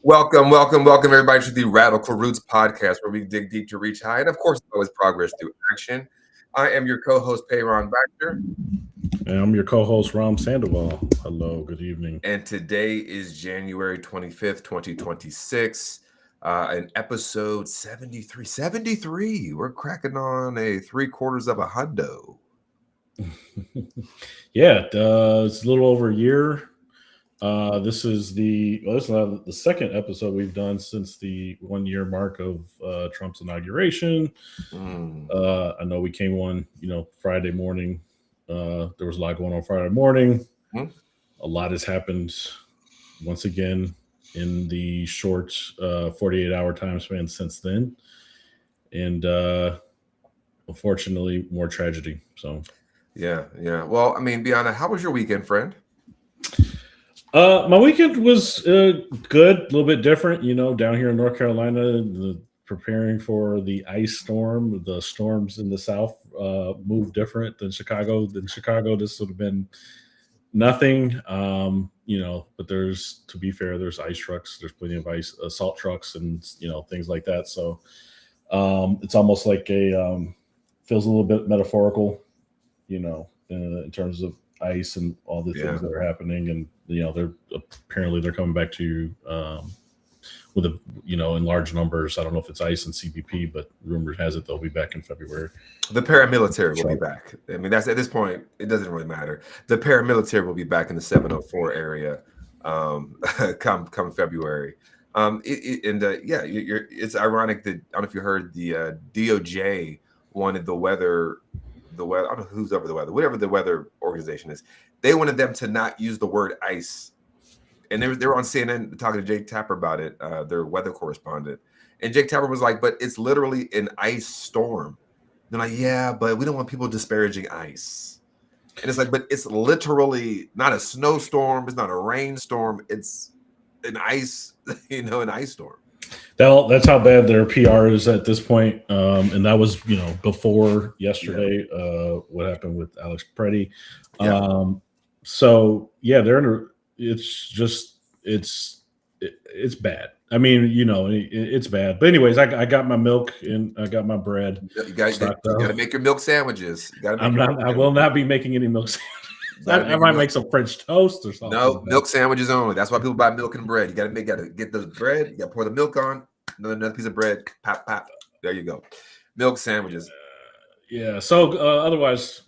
Welcome, everybody, to the Radical Roots podcast, where we dig deep to reach high, and of course, always progress through action. I am your co-host, Payron Baxter, And I'm your co-host, Ram Sandoval. Hello, good evening. and today is January 25th, 2026, and episode 73. 73. We're cracking on a 3/4 of a hundo. Yeah, it's a little over a year. This is the second episode we've done since the 1 year mark of Trump's inauguration. I know we came on, Friday morning. There was a lot going on Friday morning. A lot has happened once again in the short 48-hour time span since then, and unfortunately, more tragedy. So. Yeah. Well, I mean, Bianna, how was your weekend, friend? My weekend was good, a little bit different. Down here in North Carolina, preparing for the ice storm. The storms in the South move different than Chicago. In Chicago, this would have been nothing. But to be fair, there's ice trucks. There's plenty of ice, salt trucks, and things like that. So it's almost like feels a little bit metaphorical. In terms of ice and all the things that are happening, and they're coming back to with in large numbers. I don't know if it's ice and CBP, but rumor has it they'll be back in February. The paramilitary will be back. I mean, that's at this point, it doesn't really matter. The paramilitary will be back in the 704 area come February. It's ironic that, I don't know if you heard, the DOJ wanted the weather. I don't know who's over the weather, whatever the weather organization is. They wanted them to not use the word ice. And they were on CNN talking to Jake Tapper about it, their weather correspondent. And Jake Tapper was like, but it's literally an ice storm. They're like, yeah, but we don't want people disparaging ice. And it's like, but it's literally not a snowstorm. It's not a rainstorm. It's an ice, an ice storm. That's how bad their PR is at this point. And that was, before yesterday, what happened with Alex Pretti. It's bad. I mean, it's bad. But anyways, I got my milk and I got my bread. You got to make your milk sandwiches. I will not be making any milk sandwiches. I might make some French toast or something. No, milk sandwiches only. That's why people buy milk and bread. You got to get the bread. You got to pour the milk on. Another piece of bread. Pop, pop. There you go. Milk sandwiches. So otherwise,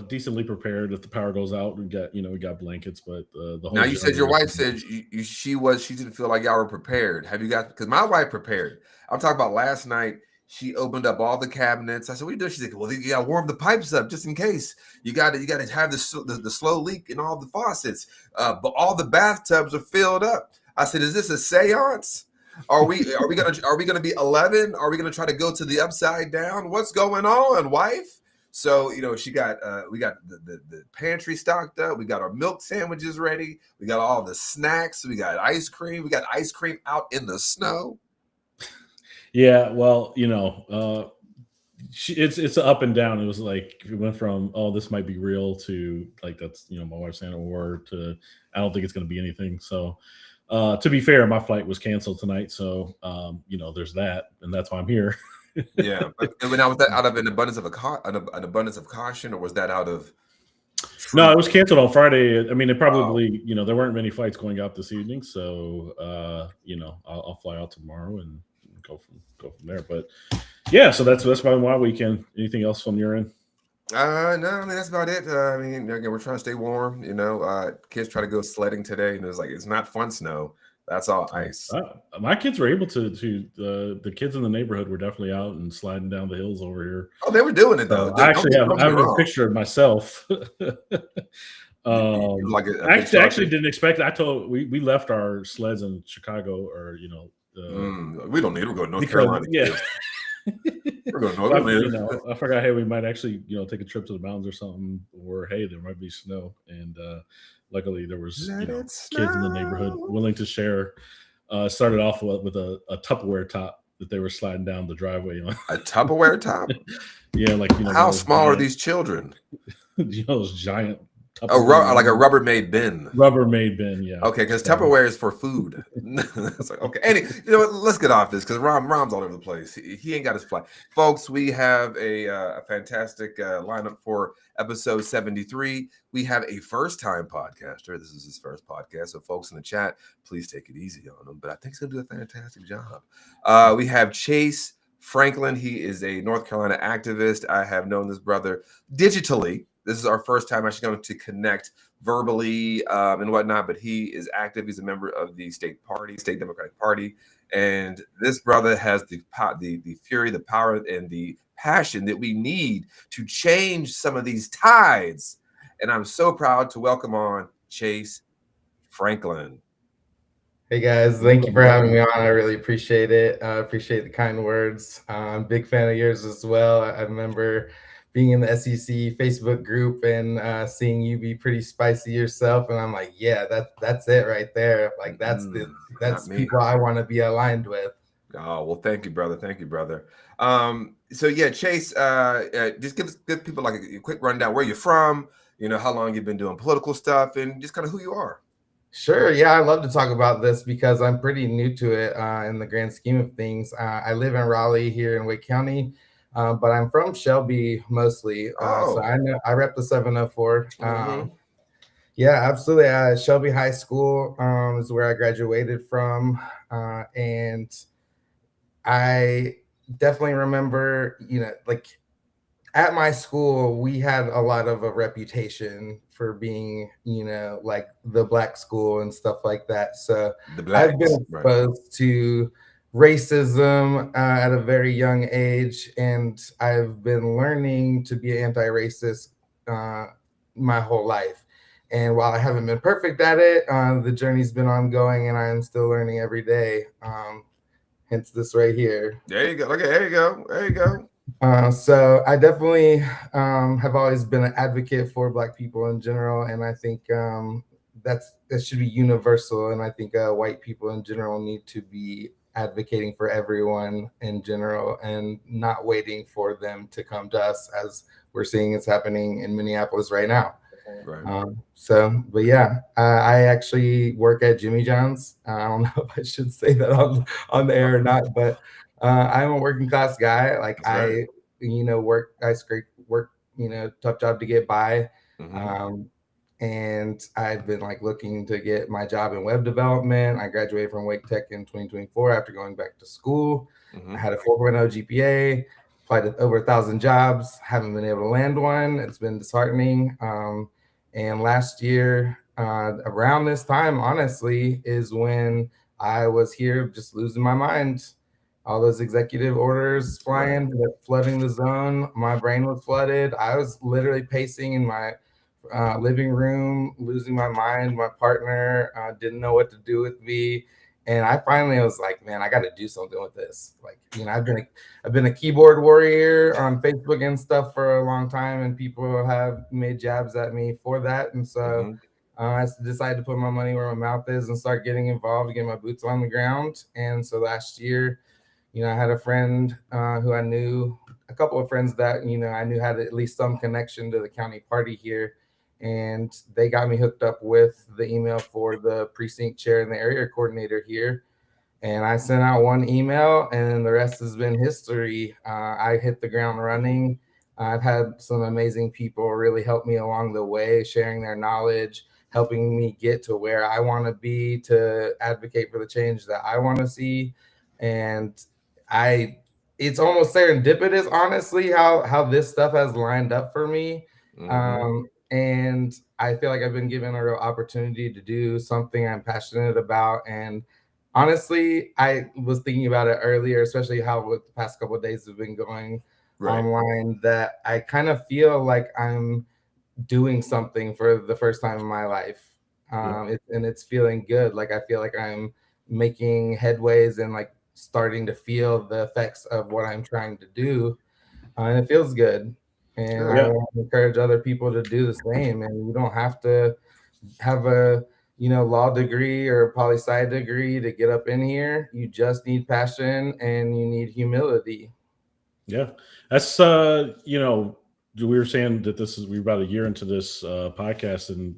decently prepared. If the power goes out, we got blankets. But the whole. Now you said your wife said she didn't feel like y'all were prepared. Have you got? Because my wife prepared. I'm talking about last night. She opened up all the cabinets. I said, "What are you doing?" She's like, "Well, you got to warm the pipes up just in case. You got to have the slow leak in all the faucets. But all the bathtubs are filled up." I said, "Is this a seance? Are we gonna be 11? Are we gonna try to go to the upside down? What's going on, wife?" So she got we got the pantry stocked up. We got our milk sandwiches ready. We got all the snacks. We got ice cream. We got ice cream out in the snow. Yeah, well, it's up and down. It was like it went from, oh, this might be real, to like, that's my wife saying a word, to I don't think it's going to be anything. So to be fair, my flight was canceled tonight, so there's that, and that's why I'm here. Yeah, but now, was that out of an abundance of caution, or was that out of? No, it was canceled on Friday. I mean, it probably there weren't many flights going out this evening, so I'll fly out tomorrow and go from there. But yeah, so that's about my weekend. Anything else from your end? No, I mean, that's about it. I mean, again, we're trying to stay warm. Kids try to go sledding today, and it's not fun snow. That's all ice. My kids were able to. The kids in the neighborhood were definitely out and sliding down the hills over here. Oh, they were doing it though. I actually have a picture of myself. I actually didn't expect it. I told we left our sleds in Chicago, or we don't need to go to North Carolina. Yeah. We're going north. I forgot, hey, we might actually take a trip to the mountains or something, or hey, there might be snow. And luckily there was kids in the neighborhood willing to share. Started off with a Tupperware top that they were sliding down the driveway on. A Tupperware top? Yeah, like how small are these children? Those giant Like a Rubbermaid bin. Rubbermaid bin, yeah. Okay, because Tupperware is for food. It's like, okay. You know what? Let's get off this because Rom's all over the place. He ain't got his fly. Folks, we have a fantastic lineup for episode 73. We have a first-time podcaster. This is his first podcast. So folks in the chat, please take it easy on him. But I think he's going to do a fantastic job. We have Chase Franklin. He is a North Carolina activist. I have known this brother digitally. This is our first time actually going to connect verbally and whatnot, but he is active. He's a member of the state Democratic Party. And this brother has the fury, the power, and the passion that we need to change some of these tides. And I'm so proud to welcome on Chase Franklin. Hey guys, thank you for having me on. I really appreciate it. I appreciate the kind words. I'm a big fan of yours as well. I remember being in the SEC Facebook group and seeing you be pretty spicy yourself, and I'm like, yeah, that's it right there. Like that's people I want to be aligned with. Oh well, thank you, brother. Thank you, brother. So yeah, Chase, just give people like a quick rundown where you're from. You know, how long you've been doing political stuff, and just kind of who you are. Sure. Yeah, I'd love to talk about this because I'm pretty new to it in the grand scheme of things. I live in Raleigh here in Wake County, but I'm from Shelby mostly. So I rep the 704. Yeah, absolutely. Shelby High School is where I graduated from. And I definitely remember, like at my school, we had a lot of a reputation for being, like the black school and stuff like that. So I've been exposed to racism at a very young age, and I've been learning to be anti-racist my whole life. And while I haven't been perfect at it, the journey's been ongoing, and I am still learning every day. Hence this right here. There you go. Okay, there you go. There you go. So I definitely have always been an advocate for Black people in general, and I think that should be universal. And I think white people in general need to be advocating for everyone in general and not waiting for them to come to us, as we're seeing is happening in Minneapolis right now. Right. But yeah, I actually work at Jimmy John's. I don't know if I should say that on the air or not, but I'm a working class guy. Like I work, tough job to get by. And I've been like looking to get my job in web development. I graduated from Wake Tech in 2024 after going back to school. I had a 4.0 GPA, applied to over 1,000 jobs, haven't been able to land one. It's been disheartening. And last year, around this time, honestly, is when I was here just losing my mind. All those executive orders flying, flooding the zone. My brain was flooded. I was literally pacing in my living room, losing my mind. My partner didn't know what to do with me. And I finally was like, man, I got to do something with this. Like, I've been a keyboard warrior on Facebook and stuff for a long time, and people have made jabs at me for that. And so I decided to put my money where my mouth is and start getting involved, get my boots on the ground. And so last year, I had a friend who I knew, a couple of friends that, I knew had at least some connection to the county party here. And they got me hooked up with the email for the precinct chair and the area coordinator here. And I sent out one email, and the rest has been history. I hit the ground running. I've had some amazing people really help me along the way, sharing their knowledge, helping me get to where I want to be to advocate for the change that I want to see. And it's almost serendipitous, honestly, how this stuff has lined up for me. And I feel like I've been given a real opportunity to do something I'm passionate about. And honestly, I was thinking about it earlier, especially how the past couple of days have been going online, that I kind of feel like I'm doing something for the first time in my life. And it's feeling good. Like I feel like I'm making headways and like starting to feel the effects of what I'm trying to do. And it feels good. And I want to encourage other people to do the same. And you don't have to have a law degree or poli-sci degree to get up in here. You just need passion and you need humility. Yeah, that's we were saying that we're about a year into this podcast, and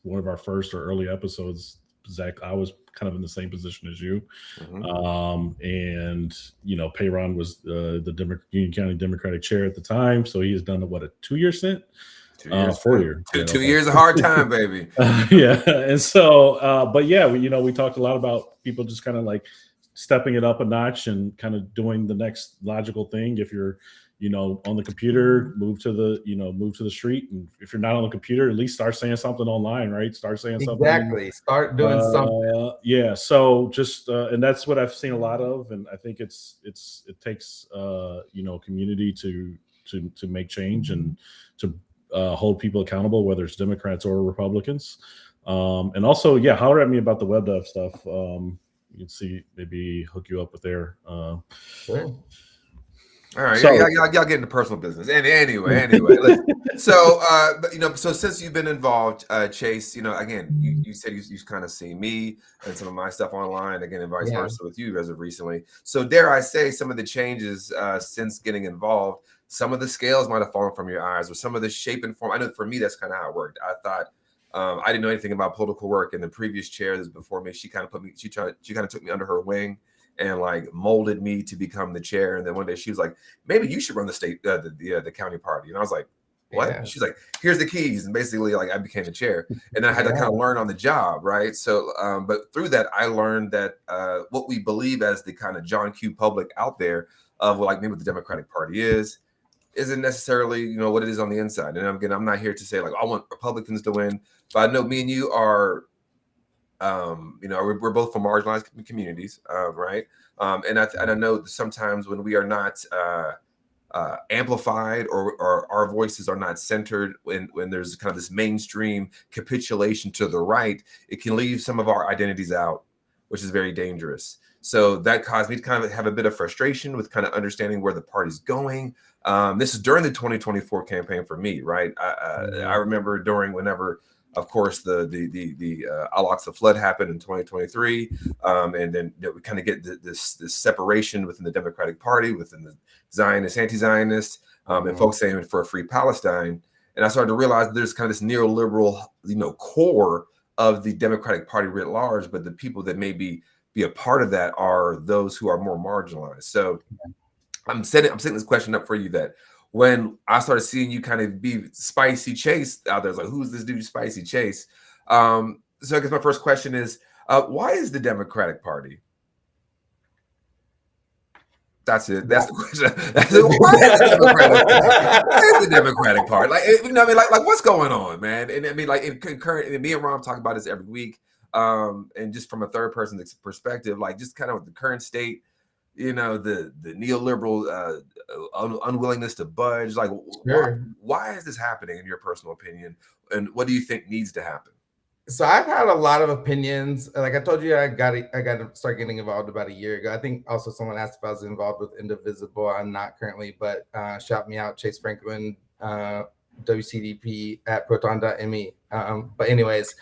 one of our first or early episodes, Zach, I was kind of in the same position as you. And Payron was the Union County Democratic chair at the time, so he has done a 2-year stint. 2 years, 4 years. Two years of hard time, baby. Yeah, and so, but yeah, we talked a lot about people just kind of like stepping it up a notch and kind of doing the next logical thing. If you're on the computer, move to the street, and if you're not on the computer, at least start saying something online, right? Start saying something. Exactly. Start doing something. Yeah. So just and that's what I've seen a lot of, and I think it takes community to make change and to hold people accountable, whether it's Democrats or Republicans. And also, yeah, holler at me about the web dev stuff. You can see, maybe hook you up with their. Sure. All right, so, y'all get into personal business. Anyway, so so since you've been involved, Chase, again, you said you've kind of seen me and some of my stuff online, again, and vice versa with you as of recently. So dare I say, some of the changes since getting involved, some of the scales might have fallen from your eyes, or some of the shape and form. I know for me, that's kind of how it worked. I thought I didn't know anything about political work, and the previous chair that's before me, she kind of took me under her wing and like molded me to become the chair. And then one day she was like, maybe you should run the state, the county party. And I was like, what? Yeah. She's like, here's the keys. And basically like I became the chair, and then I had to kind of learn on the job. Right. So, but through that, I learned that what we believe as the kind of John Q public out there of like maybe what the Democratic Party isn't necessarily, what it is on the inside. And again, I'm not here to say like, I want Republicans to win, but I know me and you are, we're both from marginalized communities, right? And I know that sometimes when we are not amplified or our voices are not centered, when there's kind of this mainstream capitulation to the right, it can leave some of our identities out, which is very dangerous. So that caused me to kind of have a bit of frustration with kind of understanding where the party's going. This is during the 2024 campaign for me, right? I remember whenever, of course, the Al-Aqsa flood happened in 2023, and then we kind of get this separation within the Democratic Party, within the Zionists, anti-Zionists, and folks saying for a free Palestine. And I started to realize there's kind of this neoliberal, core of the Democratic Party writ large, but the people that maybe be a part of that are those who are more marginalized. So I'm setting this question up for you, that when I started seeing you kind of be Spicy Chase out there, it's like, who's this dude, Spicy Chase? So I guess my first question is, why is the Democratic Party? That's it. That's the question. Why is the Democratic Party? Like, what's going on, man? And I mean, like, in current, and me and Ron talk about this every week. And just from a third person's perspective, like just kind of the current state, the neoliberal unwillingness to budge. Like, why is this happening in your personal opinion? And what do you think needs to happen? So I've had a lot of opinions. Like I told you, I got to start getting involved about a year ago. I think also someone asked if I was involved with Indivisible. I'm not currently, but shout me out, Chase Franklin, WCDP at proton.me. But anyways,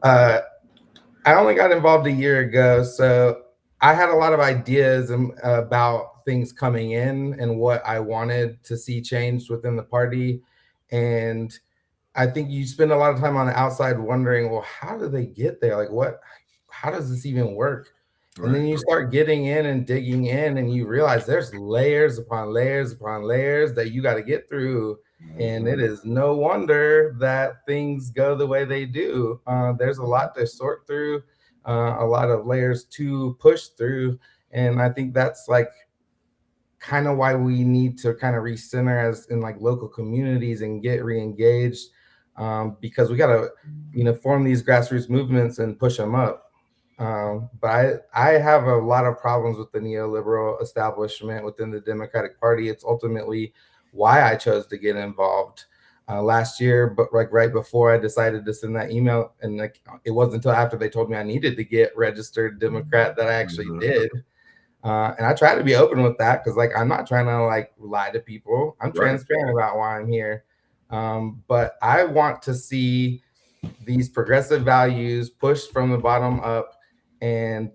I only got involved a year ago, so I had a lot of ideas about things coming in and what I wanted to see changed within the party. And I think you spend a lot of time on the outside wondering, well, how do they get there? Like, how does this even work? Right. And then you start getting in and digging in, and you realize there's layers upon layers upon layers that you got to get through. And it is no wonder that things go the way they do. There's a lot to sort through, a lot of layers to push through. And I think that's like kind of why we need to kind of recenter as in like local communities and get re-engaged, because we got to, form these grassroots movements and push them up. But I have a lot of problems with the neoliberal establishment within the Democratic Party. It's ultimately why I chose to get involved last year, but like right before I decided to send that email, and like it wasn't until after they told me I needed to get registered Democrat that I actually did. And I try to be open with that, because like I'm not trying to like lie to people. I'm transparent about why I'm here. But I want to see these progressive values pushed from the bottom up, and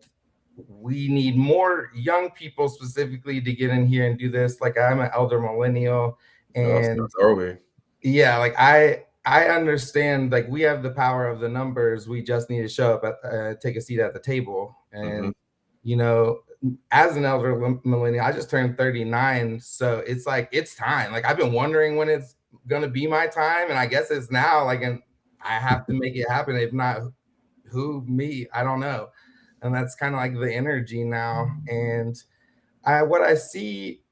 we need more young people specifically to get in here and do this. Like I'm an elder millennial, And Totally. yeah, like I understand, like we have the power of the numbers. We just need to show up at take a seat at the table. And you know, as an elder millennial, I just turned 39, so it's like it's time. Like I've been wondering when it's gonna be my time, and I guess it's now. Like, and I have to make it happen. If not, me? I don't know. And that's kind of like the energy now. And what I see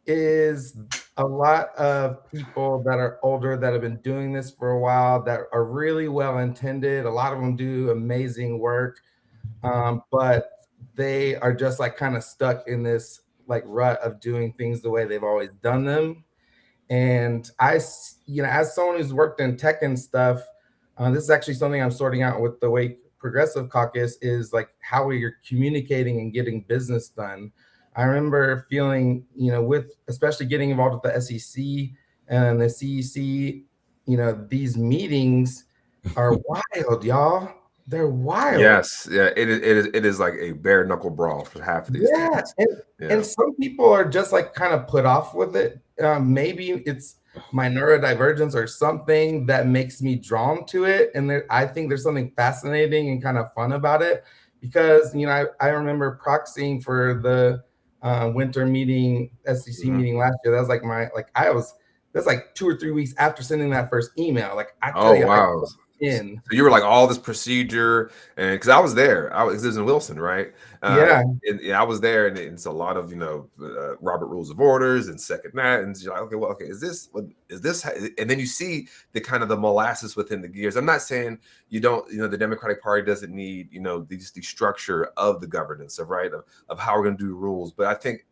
is a lot of people that are older that have been doing this for a while that are really well intended. A lot of them do amazing work, but they are just like kind of stuck in this like rut of doing things the way they've always done them. And you know, as someone who's worked in tech and stuff, this is actually something I'm sorting out with the Wake Progressive Caucus, is like how you're communicating and getting business done. I remember feeling, you know, with especially getting involved with the SEC and the CEC, you know, these meetings are wild, y'all. They're wild. Yes, yeah, it is like a bare knuckle brawl for half of these things. And some people are just like kind of put off with it. Maybe it's my neurodivergence or something that makes me drawn to it. And I think there's something fascinating and kind of fun about it, because, you know, I remember proxying for the winter meeting, SEC meeting last year. That was like that's like 2 or 3 weeks after sending that first email. Like I tell you, wow. So you were like all this procedure, and because I was there, it was in Wilson, right? And I was there, and it's a lot of, you know, Robert Rules of Orders and second that, and you're like, okay, well, okay, is this, and then you see the kind of the molasses within the gears. I'm not saying you don't, you know, the Democratic Party doesn't need, you know, the structure of the governance of how we're going to do rules, but I think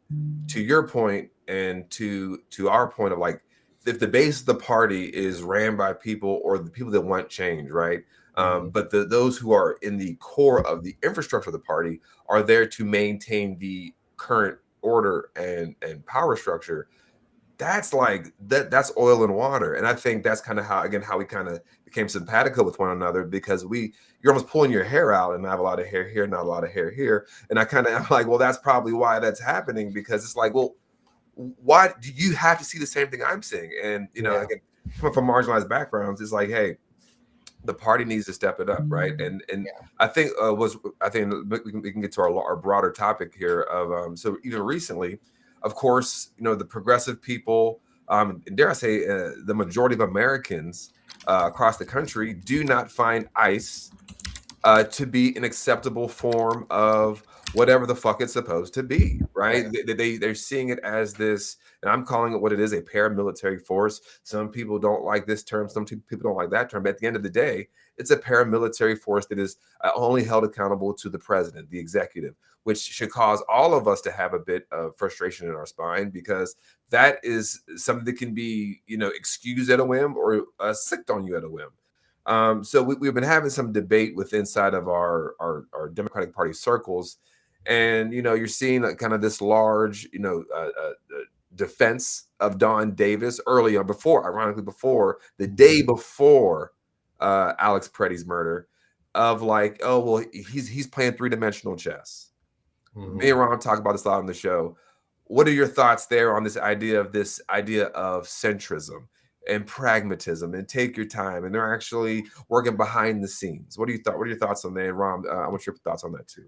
to your point and to our point of like, if the base of the party is ran by people or the people that want change, right? But those who are in the core of the infrastructure of the party are there to maintain the current order and power structure. That's like that's oil and water. And I think that's kind of how we kind of became simpatico with one another, because you're almost pulling your hair out, and I have a lot of hair here, not a lot of hair here. And I'm like, well, that's probably why that's happening, because it's like, well, why do you have to see the same thing I'm seeing? And, you know, again, coming from marginalized backgrounds, it's like, hey, the party needs to step it up, right? And I think we can get to our broader topic here of so even recently, of course, you know, the progressive people, and dare I say, the majority of Americans across the country do not find ICE to be an acceptable form of whatever the fuck it's supposed to be, right? They're seeing it as this, and I'm calling it what it is, a paramilitary force. Some people don't like this term, some people don't like that term, but at the end of the day, it's a paramilitary force that is only held accountable to the president, the executive, which should cause all of us to have a bit of frustration in our spine, because that is something that can be, you know, excused at a whim or sicked on you at a whim. So we've been having some debate with inside of our Democratic Party circles, and, you know, you're seeing kind of this large, you know, defense of Don Davis early on, ironically before the day before Alex Pretti's murder, of like, oh well, he's playing three-dimensional chess. Me and Ron talk about this a lot on the show. What are your thoughts there on this idea of centrism and pragmatism, and take your time, and they're actually working behind the scenes? What are your thoughts on that, Ron? What's your thoughts on that too?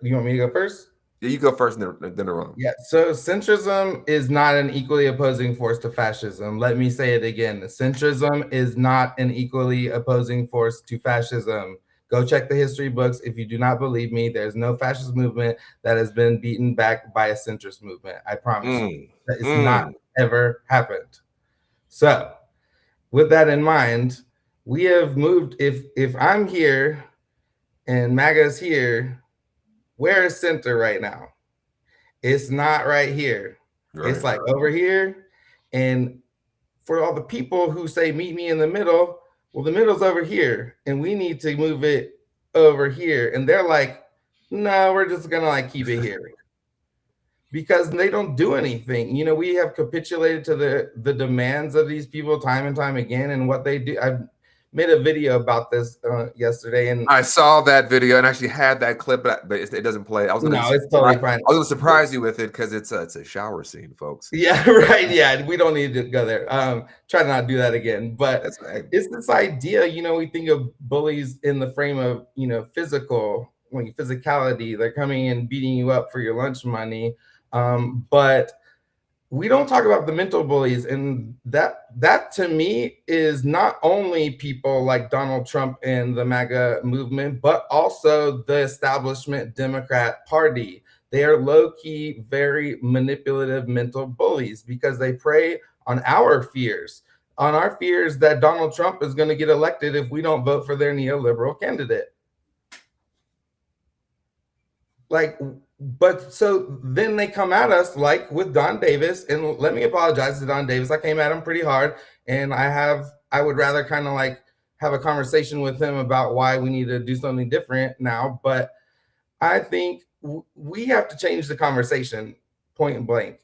You want me to go first? Yeah, you go first, and then Ron. Yeah, so centrism is not an equally opposing force to fascism. Let me say it again. Centrism is not an equally opposing force to fascism. Go check the history books. If you do not believe me, there's no fascist movement that has been beaten back by a centrist movement. I promise you. That is not ever happened. So with that in mind, we have moved. If I'm here and MAGA's here, where is center right now? It's not right here. Right. It's like over here. And for all the people who say meet me in the middle, well, the middle's over here, and we need to move it over here. And they're like, no, we're just gonna like keep it here. Because they don't do anything. You know, we have capitulated to the demands of these people time and time again, and what they do. made a video about this yesterday, and I saw that video and actually had that clip, but it doesn't play. I was gonna no, it's totally fine. I was gonna surprise you with it because it's a shower scene, folks. Yeah, right. Yeah, we don't need to go there. Try to not do that again. But it's this idea, we think of bullies in the frame of, physical, like physicality. They're coming and beating you up for your lunch money. But we don't talk about the mental bullies, and that to me is not only people like Donald Trump and the MAGA movement, but also the establishment Democrat Party. They are low-key, very manipulative mental bullies because they prey on our fears that Donald Trump is going to get elected if we don't vote for their neoliberal candidate. But so then they come at us like with Don Davis, and let me apologize to Don Davis. I came at him pretty hard, and I would rather kind of like have a conversation with him about why we need to do something different now. But I think we have to change the conversation point blank.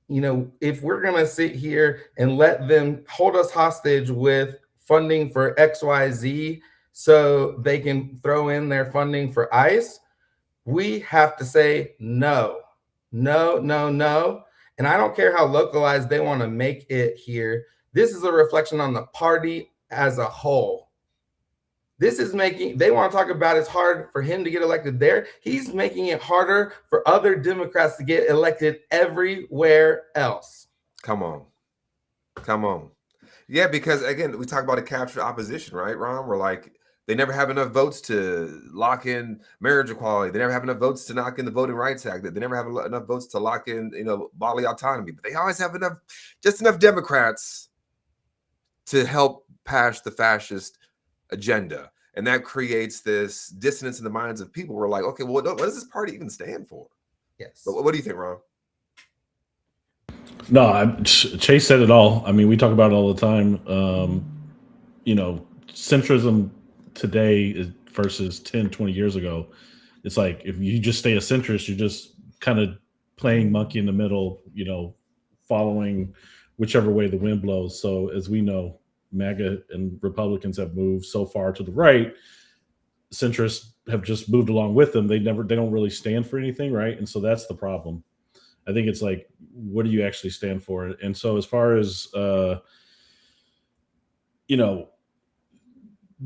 If we're going to sit here and let them hold us hostage with funding for XYZ so they can throw in their funding for ICE, we have to say no. And I don't care how localized they want to make it here. This is a reflection on the party as a whole. They want to talk about it's hard for him to get elected there. He's making it harder for other Democrats to get elected everywhere else. Come on. Yeah, because again, we talk about a captured opposition, right, Ron? We're like, they never have enough votes to lock in marriage equality. They never have enough votes to knock in the Voting Rights Act. They never have enough votes to lock in, bodily autonomy. But they always have just enough Democrats to help pass the fascist agenda. And that creates this dissonance in the minds of people. We're like, okay, well, what does this party even stand for? Yes. But what do you think, Ron? No, Chase said it all. I mean, we talk about it all the time. Centrism today versus 10, 20 years ago. It's like, if you just stay a centrist, you're just kind of playing monkey in the middle, following whichever way the wind blows. So as we know, MAGA and Republicans have moved so far to the right. Centrists have just moved along with them. They don't really stand for anything, right? And so that's the problem. I think it's like, what do you actually stand for? And so as far as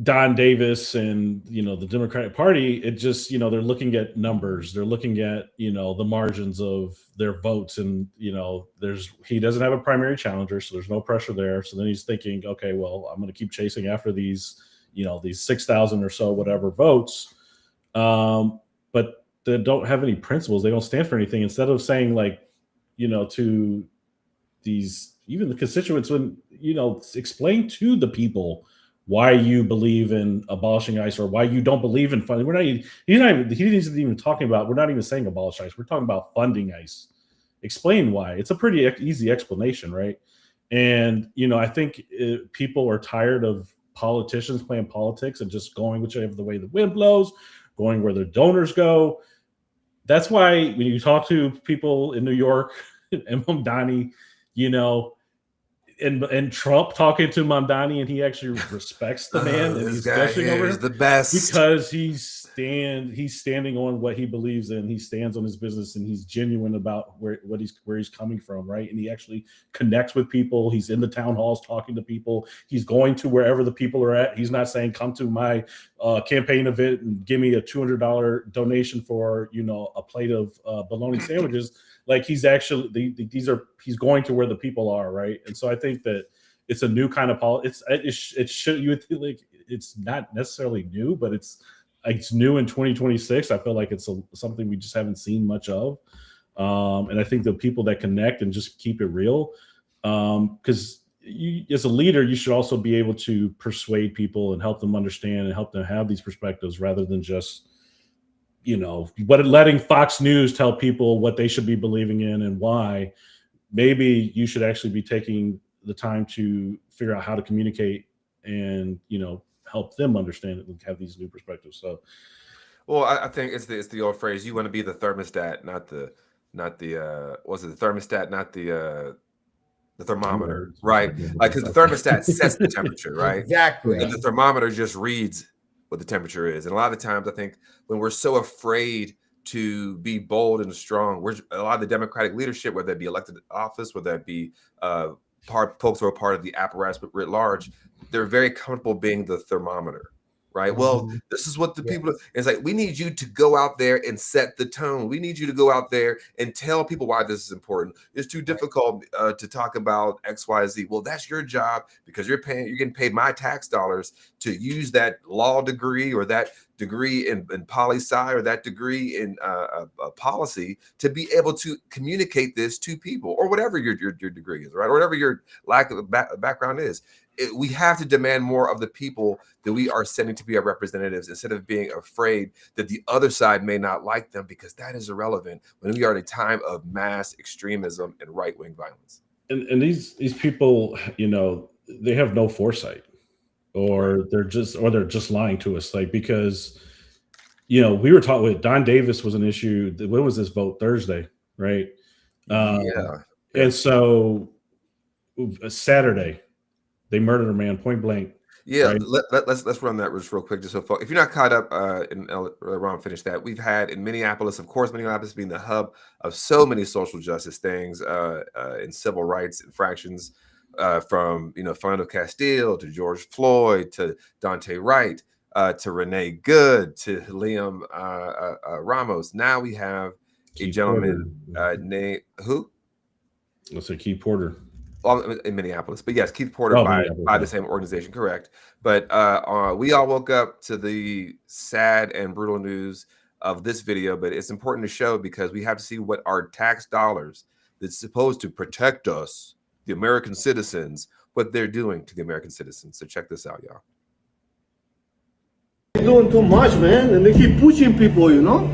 Don Davis and the Democratic Party, it just they're looking at numbers, they're looking at the margins of their votes, and he doesn't have a primary challenger, so there's no pressure there. So then he's thinking, okay, well, I'm going to keep chasing after these these 6,000 or so whatever votes, but they don't have any principles. They don't stand for anything. Instead of saying to these even the constituents, when explain to the people why you believe in abolishing ICE or why you don't believe in funding. He isn't even talking about, we're not even saying abolish ICE. We're talking about funding ICE. Explain why. It's a pretty easy explanation, right? And, I think people are tired of politicians playing politics and just going whichever the way the wind blows, going where their donors go. That's why when you talk to people in New York and Mamdani, and Trump talking to Mamdani, and he actually respects the man, and he's gushing over him the best because he's standing on what he believes in. He stands on his business, and he's genuine about where he's coming from, right? And he actually connects with people. He's in the town halls talking to people. He's going to wherever the people are at. He's not saying, come to my campaign event and give me a $200 donation for a plate of bologna sandwiches. Like, he's actually he's going to where the people are, right? And so I think that it's a new kind of politics. It should, you would think, like, it's not necessarily new, but it's new in 2026. I feel like it's something we just haven't seen much of, and I think the people that connect and just keep it real, because as a leader, you should also be able to persuade people and help them understand and help them have these perspectives rather than just letting Fox News tell people what they should be believing in and why. Maybe you should actually be taking the time to figure out how to communicate and, help them understand it and have these new perspectives. So, well, I think it's the old phrase, you want to be the thermostat, not the thermostat, not the The thermometer, right? Like, because the thermostat sets the temperature, right? Exactly. And the thermometer just reads what the temperature is. And a lot of times, I think when we're so afraid to be bold and strong, a lot of the Democratic leadership, whether it be elected office, whether it be folks who are part of the apparatus writ large, they're very comfortable being the thermometer. Right. Well, this is what the people. It's like, we need you to go out there and set the tone. We need you to go out there and tell people why this is important. It's too difficult to talk about X, Y, Z. Well, that's your job, because you're getting paid my tax dollars to use that law degree or that degree in poli-sci or that degree in policy to be able to communicate this to people, or whatever your degree is, right? Or whatever your lack of background is. We have to demand more of the people that we are sending to be our representatives, instead of being afraid that the other side may not like them, because that is irrelevant when we are in a time of mass extremism and right-wing violence. And these people, you know, they have no foresight, or they're just lying to us. Like, because, you know, we were talking with Don Davis was an issue. What was this vote Thursday, right? And so Saturday, they murdered a man point blank. Yeah, right? let's run that real quick, just so folks, if you're not caught up, and Ron finished that. We've had in Minneapolis, of course, Minneapolis being the hub of so many social justice things, and civil rights infractions, from Philando Castile to George Floyd to Dante Wright, to Renee Good to Liam Ramos. Now we have a gentleman named who? Let's say Keith Porter. In Minneapolis, but yes, Keith Porter by the same organization, correct. But we all woke up to the sad and brutal news of this video, but it's important to show, because we have to see what our tax dollars that's supposed to protect us, the American citizens, what they're doing to the American citizens. So check this out, y'all. They're doing too much, man, and they keep pushing people, you know?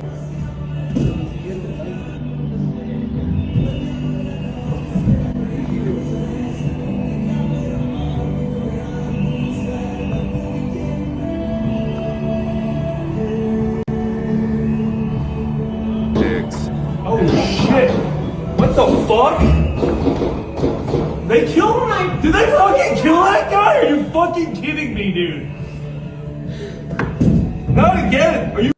What the fuck? They killed him? Did they fucking kill that guy? Are you fucking kidding me, dude? Not again. Are you?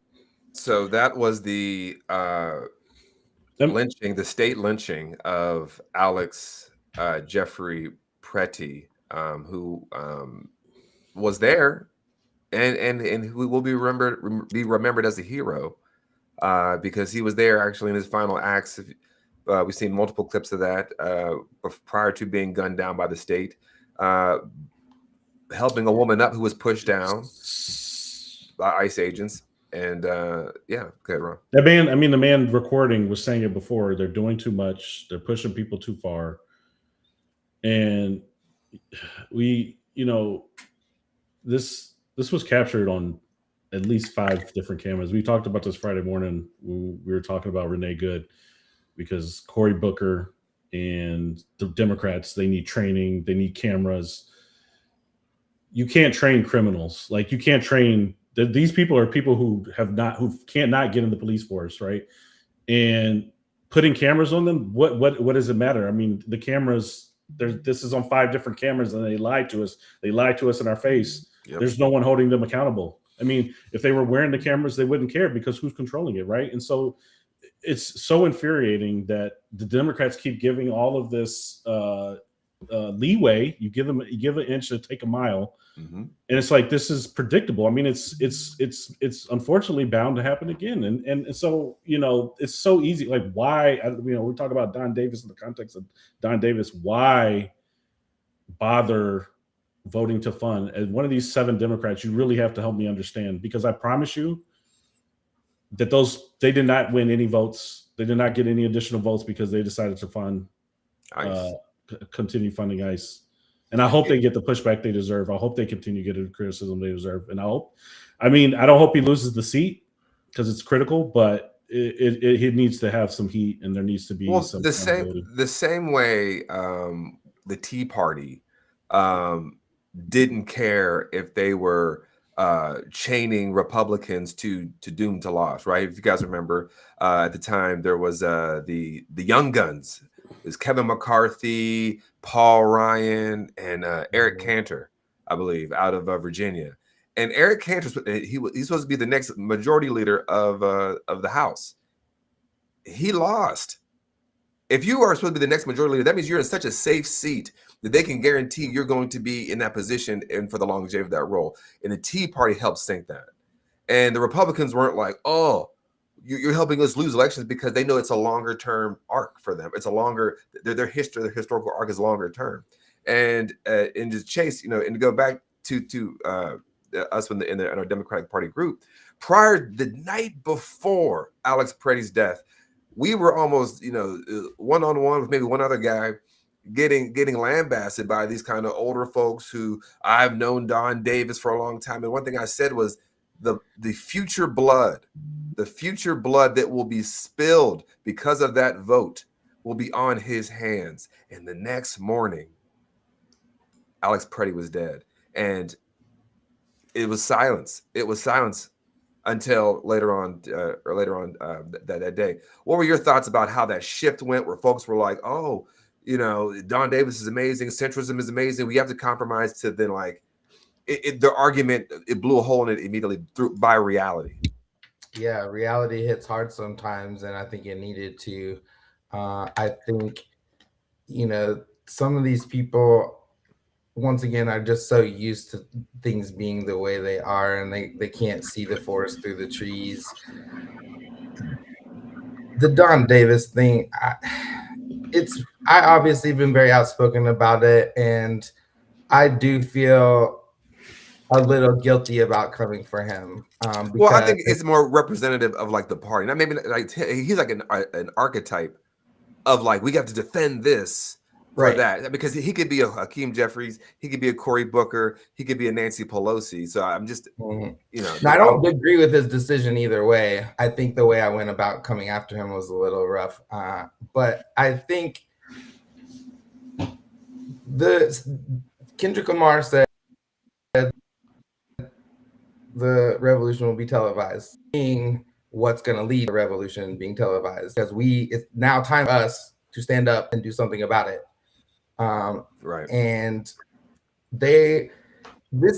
So that was the lynching, the state lynching of Alex Jeffrey Pretti, who was there, and who will be remembered as a hero, because he was there actually in his final acts. We've seen multiple clips of that prior to being gunned down by the state, helping a woman up who was pushed down by ICE agents. And yeah, go ahead, Ron. That man, I mean, the man recording was saying it before. They're doing too much. They're pushing people too far. And we, this was captured on at least 5 different cameras. We talked about this Friday morning. We were talking about Renee Good, because Cory Booker and the Democrats, they need training. They need cameras. You can't train criminals. Like, you can't train. These people are people who can't not get in the police force, right? And putting cameras on them, what does it matter? I mean, the cameras, this is on 5 different cameras, and they lied to us. They lied to us in our face. Yep. There's no one holding them accountable. I mean, if they were wearing the cameras, they wouldn't care, because who's controlling it, right? And so it's so infuriating that the Democrats keep giving all of this leeway. You give an inch to take a mile. Mm-hmm. And it's like, this is predictable. I mean, it's unfortunately bound to happen again. And so, it's so easy. Like, why, we talk about Don Davis in the context of Don Davis, why bother voting to fund? As one of these 7 Democrats, you really have to help me understand, because I promise you that they did not win any votes. They did not get any additional votes because they decided to fund continue funding ICE. And I hope they get the pushback they deserve. I hope they continue to get the criticism they deserve. And I don't hope he loses the seat, because it's critical, but it needs to have some heat, and there needs to be some the same way the Tea Party didn't care if they were chaining Republicans to doom to loss, right? If you guys remember, at the time there was the Young Guns It's Kevin McCarthy, Paul Ryan, and Eric Cantor, I believe, out of Virginia. And Eric Cantor, he's supposed to be the next majority leader of the House. He lost. If you are supposed to be the next majority leader, that means you're in such a safe seat that they can guarantee you're going to be in that position and for the longevity of that role. And the Tea Party helped sink that. And the Republicans weren't like, oh, you're helping us lose elections, because they know it's a longer term arc for them. It's a longer, their historical arc is longer term. And in the chase, and to go back to us in our Democratic Party group, the night before Alex Pretti's death, we were almost, one-on-one with maybe one other guy, getting lambasted by these kind of older folks who I've known Don Davis for a long time. And one thing I said was the future blood that will be spilled because of that vote will be on his hands. And the next morning, Alex Pretti was dead. And it was silence. It was silence until later on that day. What were your thoughts about how that shift went, where folks were like, oh, Don Davis is amazing, centrism is amazing, we have to compromise, to then like the argument, it blew a hole in it immediately by reality. Yeah, reality hits hard sometimes, and I think it needed to. I think, some of these people, once again, are just so used to things being the way they are, and they can't see the forest through the trees. The Don Davis thing, I obviously been very outspoken about it, and I do feel a little guilty about coming for him. Well, I think it's more representative of like the party. Now, maybe like he's like an archetype of like, we got to defend this for that, because he could be a Hakeem Jeffries, he could be a Cory Booker, he could be a Nancy Pelosi. So I'm just, now, I don't agree with his decision either way. I think the way I went about coming after him was a little rough. But I think Kendrick Lamar said the revolution will be televised. Seeing what's going to lead the revolution being televised, because it's now time for us to stand up and do something about it. And this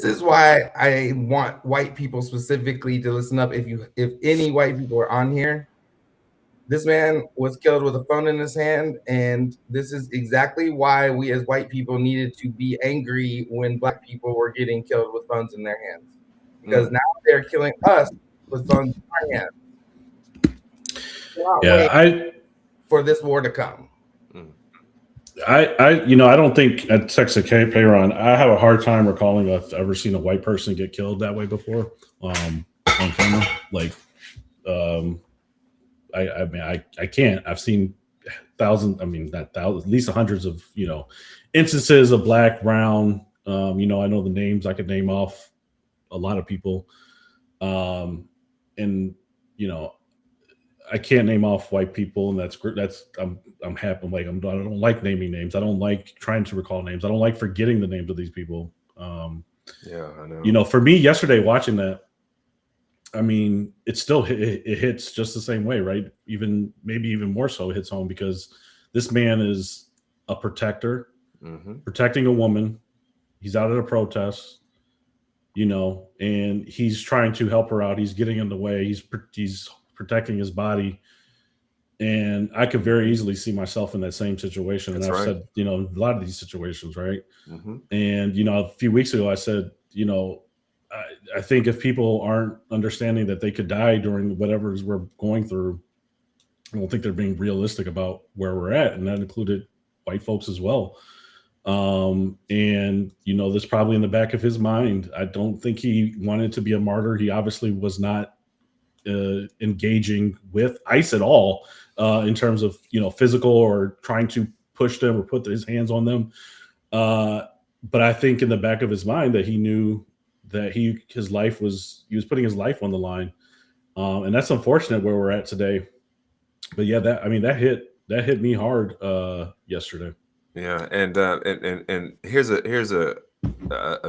is why I want white people specifically to listen up. If any white people are on here, this man was killed with a phone in his hand, and this is exactly why we as white people needed to be angry when black people were getting killed with phones in their hands, because now they're killing us with phones in our hands. For this war to come. I don't think at Texas Payron, I have a hard time recalling if I've ever seen a white person get killed that way before on camera. Like, I can't. I've seen thousands. I mean, not thousands, at least hundreds of instances of black, brown. I know the names. I could name off a lot of people, and I can't name off white people, and that's I'm happy. I don't like naming names. I don't like trying to recall names. I don't like forgetting the names of these people. Yeah, I know. For me yesterday watching that, I mean, it hits just the same way, right? Maybe even more so, it hits home, because this man is a protector, protecting a woman. He's out at a protest, and he's trying to help her out. He's getting in the way. He's protecting his body. And I could very easily see myself in that same situation. That's and I've said, a lot of these situations, right? And, a few weeks ago, I said, I think if people aren't understanding that they could die during whatever we're going through, I don't think they're being realistic about where we're at. And that included white folks as well. And, that's probably in the back of his mind. I don't think he wanted to be a martyr. He obviously was not engaging with ICE at all in terms of physical or trying to push them or put his hands on them, but I think in the back of his mind that he knew that he was putting his life on the line, and that's unfortunate where we're at today. But yeah, that hit me hard yesterday. Yeah, and here's a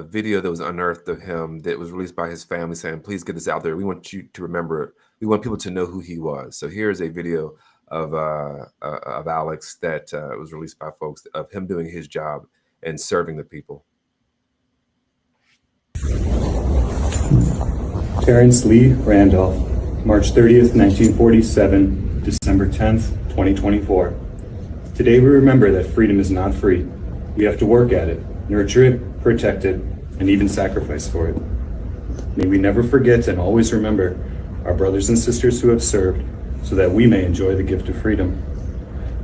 video that was unearthed of him that was released by his family saying, please get this out there. We want you to remember, we want people to know who he was. So here's a video of Alex that was released by folks of him doing his job and serving the people. Terrence Lee Randolph, March 30th, 1947, December 10th, 2024. Today we remember that freedom is not free. We have to work at it, nurture it, protect it, and even sacrifice for it. May we never forget and always remember our brothers and sisters who have served so that we may enjoy the gift of freedom.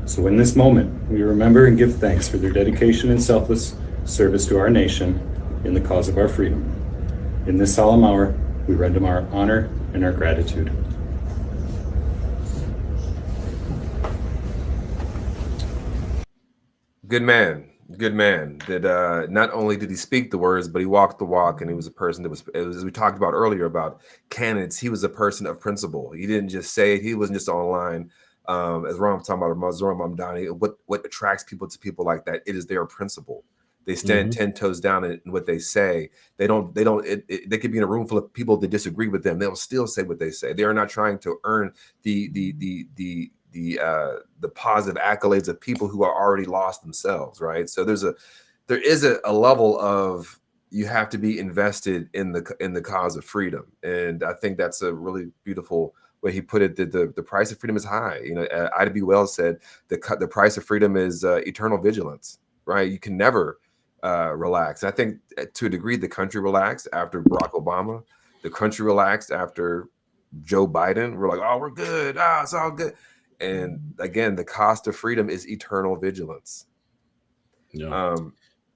So in this moment, we remember and give thanks for their dedication and selfless service to our nation in the cause of our freedom. In this solemn hour, we render them our honor and our gratitude. Good man. Good man. That not only did he speak the words, but he walked the walk, and he was a person that was, as we talked about earlier about candidates, he was a person of principle. He didn't just say it. He wasn't just online. As Ron was talking about Mazur Mamdani, what attracts people to people like that? It is their principle. They stand 10 toes down in what they say. They could be in a room full of people that disagree with them. They'll still say what they say. They are not trying to earn the positive accolades of people who are already lost themselves, right? So there is a level of, you have to be invested in the cause of freedom, and I think that's a really beautiful way he put it. That the price of freedom is high. You know, Ida B. Wells said the price of freedom is eternal vigilance, right? You can never relax. I think to a degree the country relaxed after Barack Obama. The country relaxed after Joe Biden. We're like, oh, we're good. It's all good. And again, the cost of freedom is eternal vigilance. Yeah.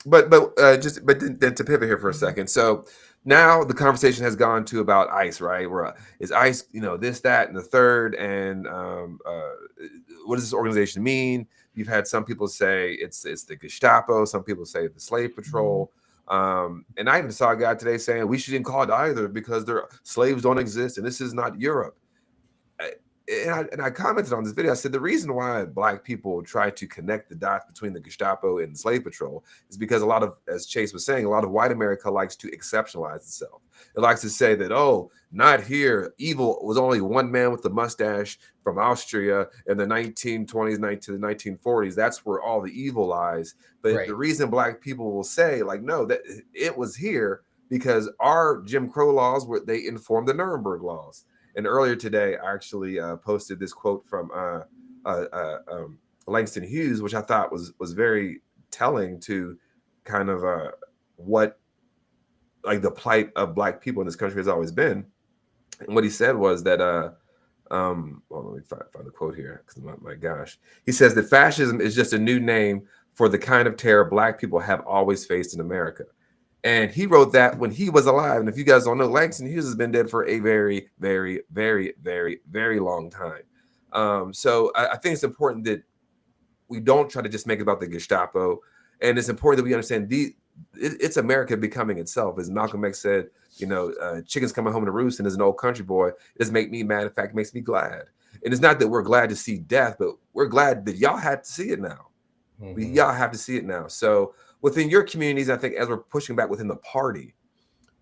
But then to pivot here for a second. So now the conversation has gone to about ICE, right? Where is ICE, this, that, and the third, and what does this organization mean? You've had some people say it's the Gestapo. Some people say the Slave Patrol. And I even saw a guy today saying we shouldn't call it either because their slaves don't exist and this is not Europe. And I commented on this video. I said the reason why Black people try to connect the dots between the Gestapo and the Slave Patrol is because a lot of, as Chase was saying, a lot of white America likes to exceptionalize itself. It likes to say that, oh, not here. Evil was only one man with a mustache from Austria in the 1920s, to the 1940s. That's where all the evil lies. But the reason Black people will say, like, no, that it was here because our Jim Crow laws they informed the Nuremberg laws. And earlier today, I actually posted this quote from Langston Hughes, which I thought was very telling to kind of what like the plight of Black people in this country has always been. And what he said was that, well, let me find the quote here, because my gosh. He says that fascism is just a new name for the kind of terror Black people have always faced in America. And he wrote that when he was alive. And if you guys don't know, Langston Hughes has been dead for a very, very, very, very, very long time. So I think it's important that we don't try to just make it about the Gestapo. And it's important that we understand it's America becoming itself. As Malcolm X said, chickens coming home to roost, and as an old country boy, it doesn't make me mad. In fact, it makes me glad. And it's not that we're glad to see death, but we're glad that y'all had to see it now. Y'all have to see it now. So within your communities, I think as we're pushing back within the party,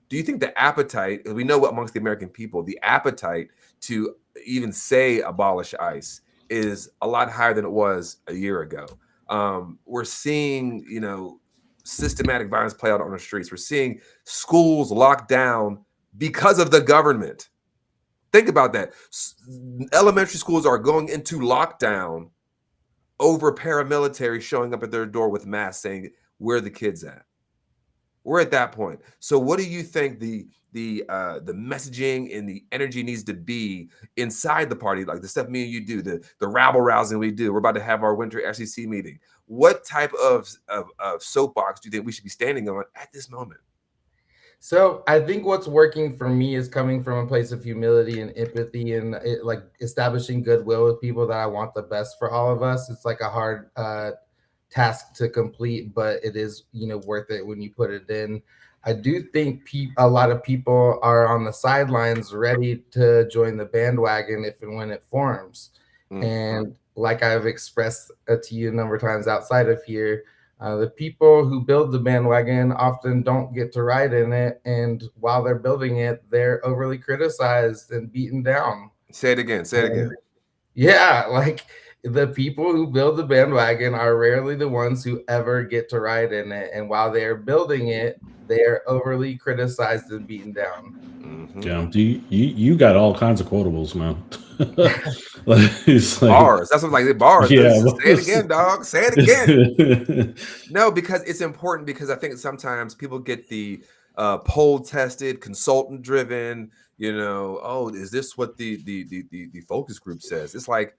do you think the appetite, we know amongst the American people, the appetite to even say abolish ICE is a lot higher than it was a year ago? We're seeing, systematic violence play out on the streets. We're seeing schools locked down because of the government. Think about that. Elementary schools are going into lockdown over paramilitary showing up at their door with masks saying, where are the kids at? We're at that point. So what do you think the messaging and the energy needs to be inside the party, like the stuff me and you do, the rabble rousing we do? We're about to have our winter SEC meeting. What type of soapbox do you think we should be standing on at this moment? So I think what's working for me is coming from a place of humility and empathy and like establishing goodwill with people that I want the best for all of us. It's like a hard task to complete, but it is, worth it when you put it in. I do think a lot of people are on the sidelines ready to join the bandwagon if and when it forms. And like I've expressed to you a number of times outside of here, the people who build the bandwagon often don't get to ride in it. And while they're building it, they're overly criticized and beaten down. Say it again. Say it again. Yeah, like the people who build the bandwagon are rarely the ones who ever get to ride in it. And while they're building it, they're overly criticized and beaten down. Yeah, you got all kinds of quotables, man. It's like, Bars. That's what like the bars. Yeah, Say it again, dog. Say it again. No, because it's important because I think sometimes people get the poll tested, consultant driven, oh, is this what the focus group says? It's like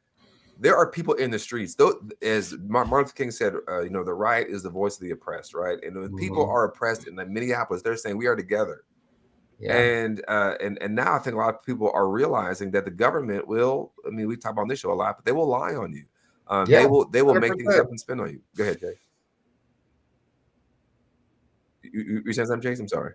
there are people in the streets. Though, as Martin Luther King said, the right is the voice of the oppressed, right? And when people are oppressed in Minneapolis, they're saying we are together. Yeah. And now I think a lot of people are realizing that the government will. I mean, we talk about on this show a lot, but they will lie on you. They will make 100%. things up and spin on you. Go ahead, Jay. You saying something, Chase? I'm sorry.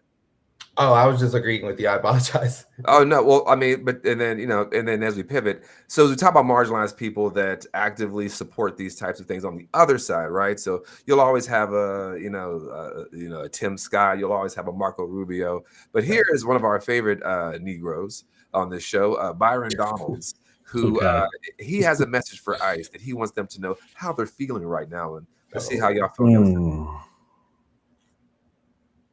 Oh, I was just agreeing with you. I apologize. Oh no, well, I mean, but and then as we pivot, so we talk about marginalized people that actively support these types of things on the other side, right? So you'll always have a Tim Scott, you'll always have a Marco Rubio, but here is one of our favorite Negroes on this show, Byron Donalds, who he has a message for ICE that he wants them to know how they're feeling right now, and let's see how y'all feel.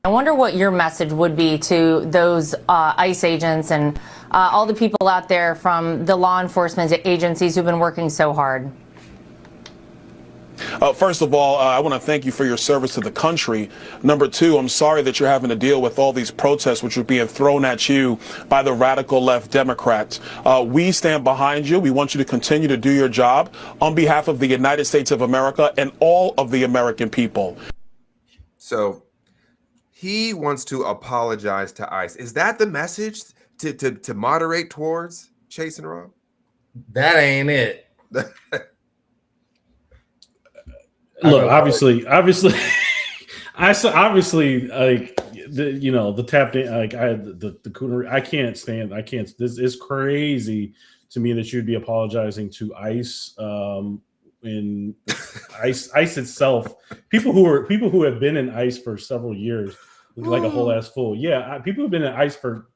I wonder what your message would be to those ICE agents and all the people out there from the law enforcement agencies who've been working so hard. First of all, I want to thank you for your service to the country. Number two, I'm sorry that you're having to deal with all these protests which are being thrown at you by the radical left Democrats. We stand behind you. We want you to continue to do your job on behalf of the United States of America and all of the American people. So he wants to apologize to ICE. Is that the message to moderate towards, Chase and Rob? That ain't it. Look, obviously, like the tap in, like the coonery. I can't. This is crazy to me that you'd be apologizing to ICE. In ICE itself, people who have been in ICE for several years, like a whole ass fool. Yeah, people who've been in ICE for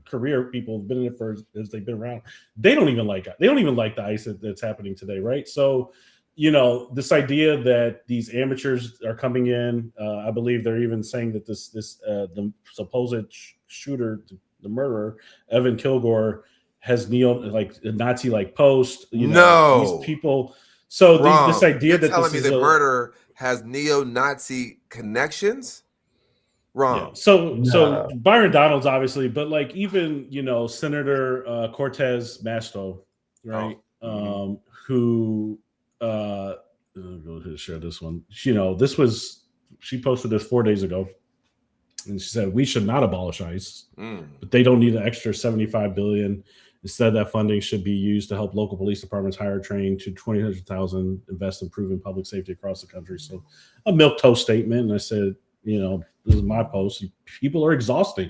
career, people have been in it for as they've been around. They don't even like the ICE that's happening today, right? So, this idea that these amateurs are coming in, I believe they're even saying that the supposed shooter, the murderer, Evan Kilgore, has Nazi post. These people. So this idea that telling me the murderer has neo-Nazi connections. Wrong. Yeah. So Byron Donalds obviously, but even Senator Cortez Masto, right? Who I'll go ahead and share this one. She posted this 4 days ago, and she said we should not abolish ICE, but they don't need an extra $75 billion. Instead, that funding should be used to help local police departments hire, train to 200,000, invest in improving public safety across the country. So a milquetoast statement. And I said, this is my post. People are exhausting.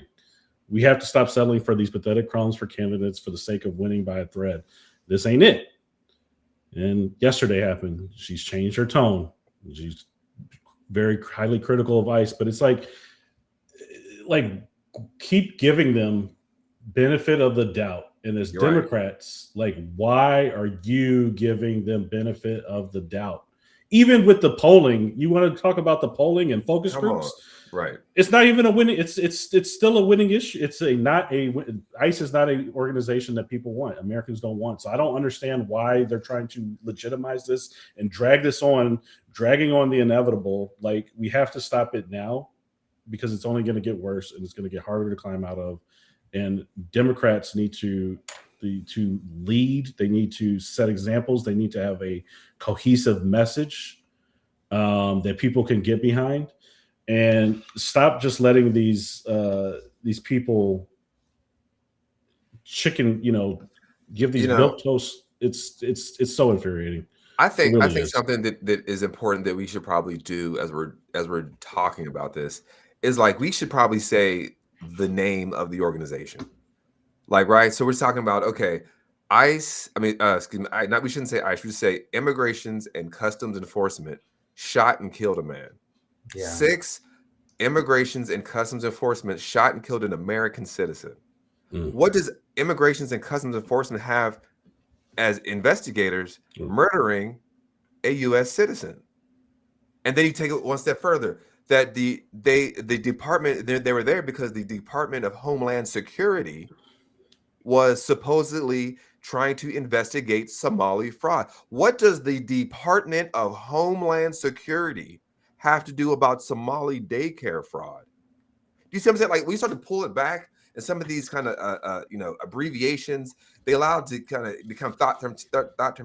We have to stop settling for these pathetic crumbs for candidates for the sake of winning by a thread. This ain't it. And yesterday happened. She's changed her tone. She's very highly critical of ICE, but it's like keep giving them benefit of the doubt. And as Democrats, why are you giving them benefit of the doubt? Even with the polling, you want to talk about the polling and focus groups, right? It's not even a winning. It's still a winning issue. ICE is not an organization that people want. Americans don't want. So I don't understand why they're trying to legitimize this and dragging on the inevitable. We have to stop it now because it's only going to get worse and it's going to get harder to climb out of. And Democrats need to lead. They need to set examples. They need to have a cohesive message that people can get behind, and stop just letting these people give these milk toast. It's so infuriating. I think something that is important that we should probably do as we're talking about this is we should probably say the name of the organization, right? So we're talking about ICE. I mean, we shouldn't say ICE. We should say Immigrations and Customs Enforcement shot and killed a man. Yeah. 6, Immigrations and Customs Enforcement shot and killed an American citizen. What does Immigrations and Customs Enforcement have as investigators murdering a U.S. citizen. And then you take it one step further, that the department, they were there because the Department of Homeland Security was supposedly trying to investigate Somali fraud. What does the Department of Homeland Security have to do about Somali daycare fraud? Do you see what I'm saying? Like, we start to pull it back, and some of these kind of abbreviations, they allow it to kind of become thought term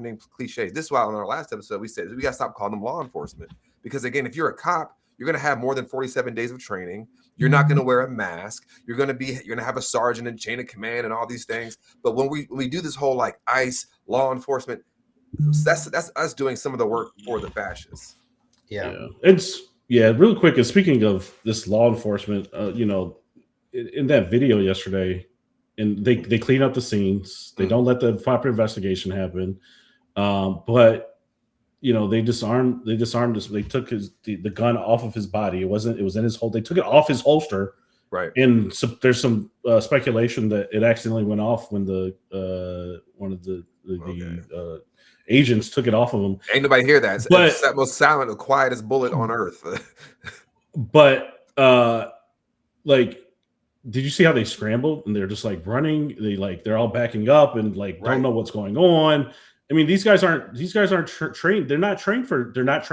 named cliches. This is why on our last episode we said we got to stop calling them law enforcement, because again, if you're a cop, you're going to have more than 47 days of training. You're not going to wear a mask. You're going to have a sergeant and chain of command and all these things. But when we do this whole like ICE law enforcement, that's us doing some of the work for the fascists. Yeah. It's real quick. And speaking of this law enforcement, in that video yesterday, and they clean up the scenes. They don't let the proper investigation happen. But they disarmed this. They took the gun off of his body. It was in his hold. They took it off his holster. Right. And so there's some speculation that it accidentally went off when one of the agents took it off of him. Ain't nobody hear that. It's that most silent, the quietest bullet on earth. But did you see how they scrambled and they're just like running? They're all backing up and don't know what's going on. I mean, these guys aren't trained. They're not trained for it. They're not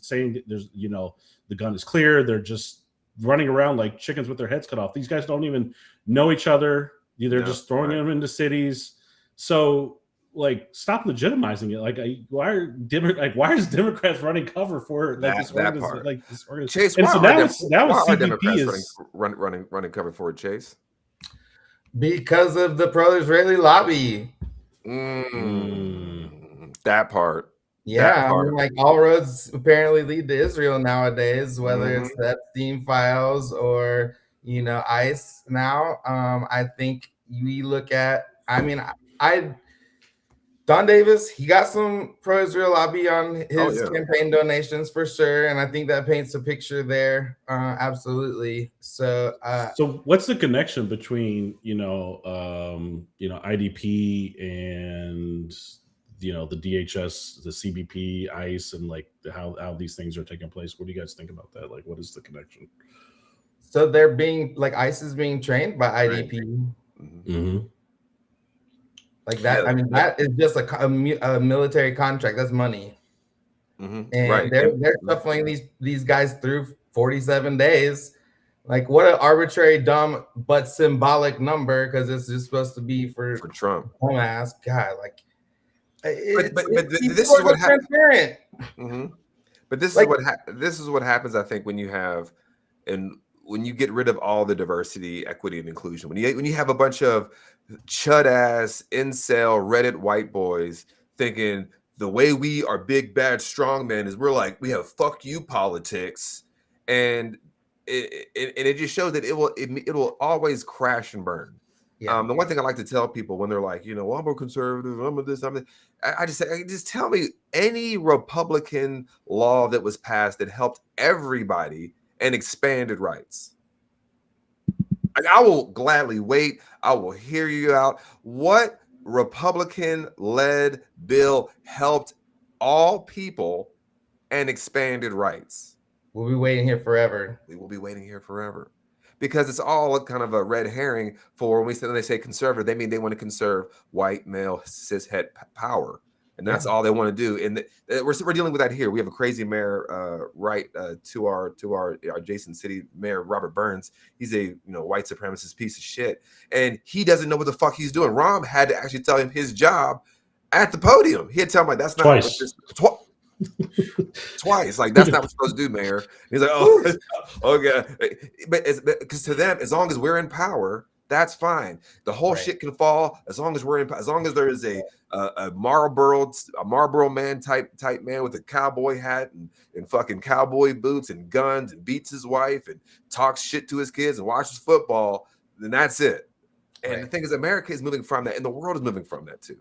saying there's, the gun is clear. They're just running around like chickens with their heads cut off. These guys don't even know each other. They're just throwing them into cities. So stop legitimizing it. Why is Democrats running cover for this organization? Chase, and why so now are Democrats running cover for it, Chase? Because of the pro-Israeli lobby. That part. Yeah, all roads apparently lead to Israel nowadays, whether it's the Epstein files or ICE now. I think we look at. Don Davis, he got some pro-Israel lobby on his campaign donations for sure, and I think that paints a picture there. Absolutely. So what's the connection between IDP and the DHS, the CBP, ICE, and how these things are taking place? What do you guys think about that? What is the connection? So they're being ICE is being trained by IDP. Mm-hmm. That, that is just a military contract. That's money, and they're shuffling these guys through 47 days. What an arbitrary, dumb but symbolic number, because it's just supposed to be for Trump. Dumbass guy. But this is what happens. But this is what happens. I think when you have when you get rid of all the diversity, equity, and inclusion, when you have a bunch of chud ass incel Reddit white boys thinking the way we are big bad strong men is we have fuck you politics, and it just shows that it will always crash and burn. The one thing I like to tell people when they're like, well, I'm a conservative, I'm a this, I'm that, I just say, just tell me any Republican law that was passed that helped everybody and expanded rights. I will gladly wait. I will hear you out. What Republican-led bill helped all people and expanded rights? We'll be waiting here forever. We will be waiting here forever. Because it's all kind of a red herring for when they say conservative, they mean they want to conserve white male cishet power. And that's all they want to do. And we're dealing with that here. We have a crazy mayor, to our adjacent city mayor, Robert Burns. He's a white supremacist piece of shit, and he doesn't know what the fuck he's doing. Rahm had to actually tell him his job at the podium. He had to tell him that's not twice. Twice, that's not what you're supposed to do, Mayor. And he's like, oh, okay, but because to them, as long as we're in power, that's fine. The whole shit can fall as long as we're in. As long as there is a Marlboro man type man with a cowboy hat and fucking cowboy boots and guns and beats his wife and talks shit to his kids and watches football, then that's it. And the thing is, America is moving from that, and the world is moving from that too.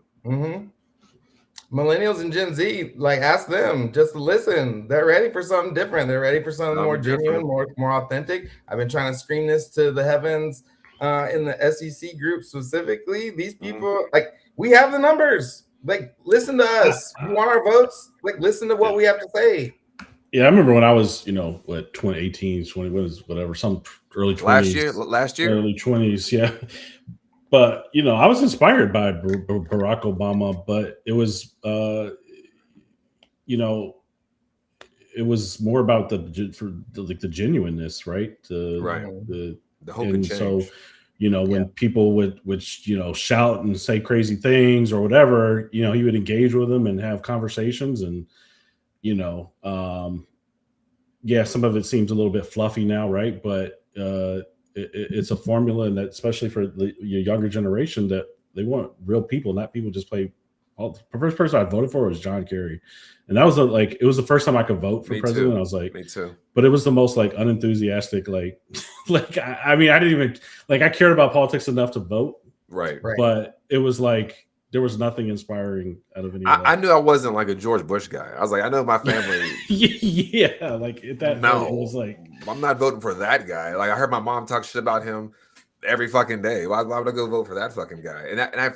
Millennials and Gen Z, ask them, just listen. They're ready for something different. They're ready for something more genuine, more authentic. I've been trying to scream this to the heavens in the SEC group specifically. These people, like, we have the numbers. Like, listen to us. You want our votes? Like, listen to what we have to say. Yeah, I remember when I was, what, 2018, 20, whatever, some early 20s. Last year? Early 20s, yeah. But, I was inspired by Barack Obama, but it was, it was more about the genuineness, right? The hope and change. So, when people would shout and say crazy things or whatever, he would engage with them and have conversations. And, some of it seems a little bit fluffy now, right? But it's a formula, and that especially for your younger generation, that they want real people, not people just play. The first person I voted for was John Kerry, and that was it was the first time I could vote for president. I was like, me too. But it was the most unenthusiastic, I mean, I didn't even I cared about politics enough to vote, right? But it was there was nothing inspiring out of any of that. I knew I wasn't like a George Bush guy. I was like, I know my family. Yeah, at that point, it was I'm not voting for that guy. Like, I heard my mom talk shit about him every fucking day. Why would I go vote for that fucking guy?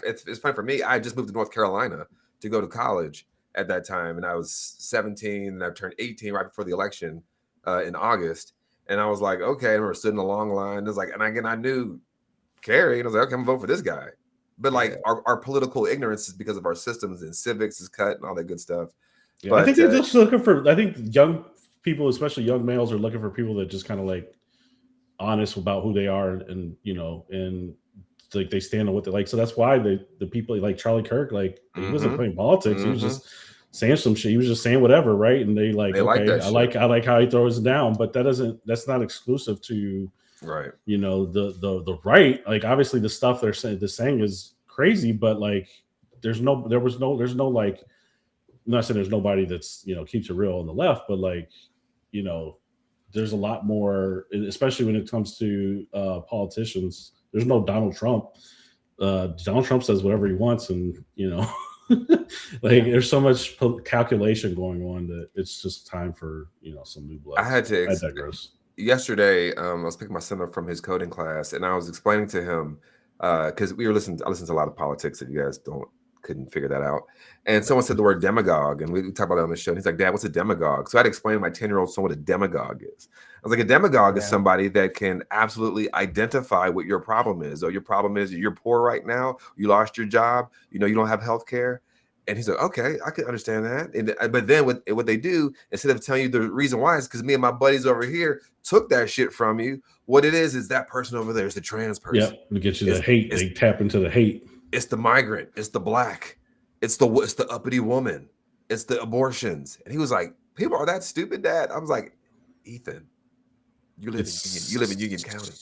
It's funny for me. I just moved to North Carolina to go to college at that time, and I was 17, and I turned 18 right before the election in August. And I was like, okay, I remember sitting in a long line. It was like, and again, I knew Kerry, and I was like, okay, I'm gonna vote for this guy. But our political ignorance is because of our systems, and civics is cut and all that good stuff. Yeah, but, I think they're just looking for. I think young people, especially young males, are looking for people that just kind of honest about who they are, and and they stand on what they like. So that's why the people like Charlie Kirk, he wasn't playing politics. He was just saying some shit. He was just saying whatever, right? And they okay, I like how he throws it down, but that's not exclusive to right. The right. Obviously the stuff they're saying is crazy, but there's no I'm not saying there's nobody that's keeps it real on the left, but there's a lot more, especially when it comes to politicians. There's no Donald Trump. Donald Trump says whatever he wants, and there's so much calculation going on that it's just time for some new blood. I digress. Yesterday, I was picking my son up from his coding class, and I was explaining to him because I listen to a lot of politics. If you guys couldn't figure that out, and someone said the word demagogue, and we talked about it on the show. And he's like, "Dad, what's a demagogue?" So I had to explain to my 10-year-old son what a demagogue is. I was like, a demagogue is somebody that can absolutely identify what your problem is. Your problem is you're poor right now. You lost your job. You don't have health care. And he's like, okay, I can understand that. But then what they do, instead of telling you the reason why, is because me and my buddies over here took that shit from you. What it is that person over there is the trans person. Yeah, to get you the hate. They tap into the hate. It's the migrant. It's the black. It's the uppity woman. It's the abortions. And he was like, people are that stupid, Dad. I was like, Ethan, you live in Union County.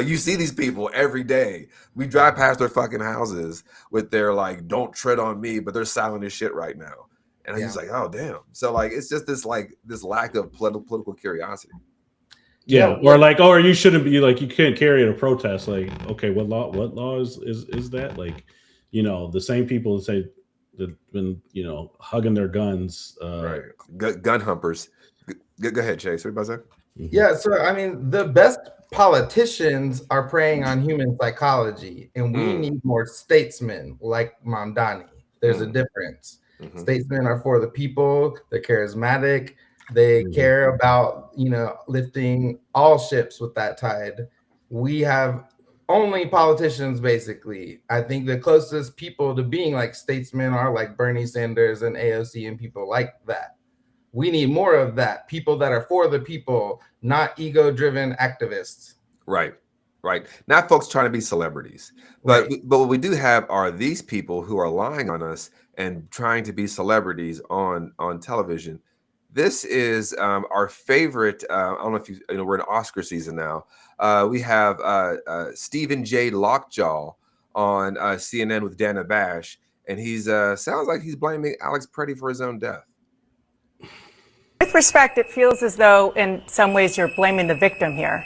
You see these people every day. We drive past their fucking houses with their don't tread on me, but they're silent as shit right now. And he's like, oh damn. So it's just this lack of political curiosity. Yeah, or you shouldn't be you can't carry at a protest. Okay, what law is that? The same people that say that been hugging their guns. Right, gun humpers. Go ahead, Chase. What about that? Yeah, so I mean, the best politicians are preying on human psychology, and we need more statesmen like Mamdani. There's a difference. Statesmen are for the people. They're charismatic. They care about lifting all ships with that tide. We have only politicians, basically. I think the closest people to being statesmen are Bernie Sanders and AOC and people like that. We need more of that. People that are for the people, not ego-driven activists. Right. Not folks trying to be celebrities. But what we do have are these people who are lying on us and trying to be celebrities on television. This is our favorite. I don't know if we're in Oscar season now. We have Stephen J. Lockjaw on CNN with Dana Bash, and he's sounds like he's blaming Alex Pretti for his own death. With respect, it feels as though in some ways you're blaming the victim here.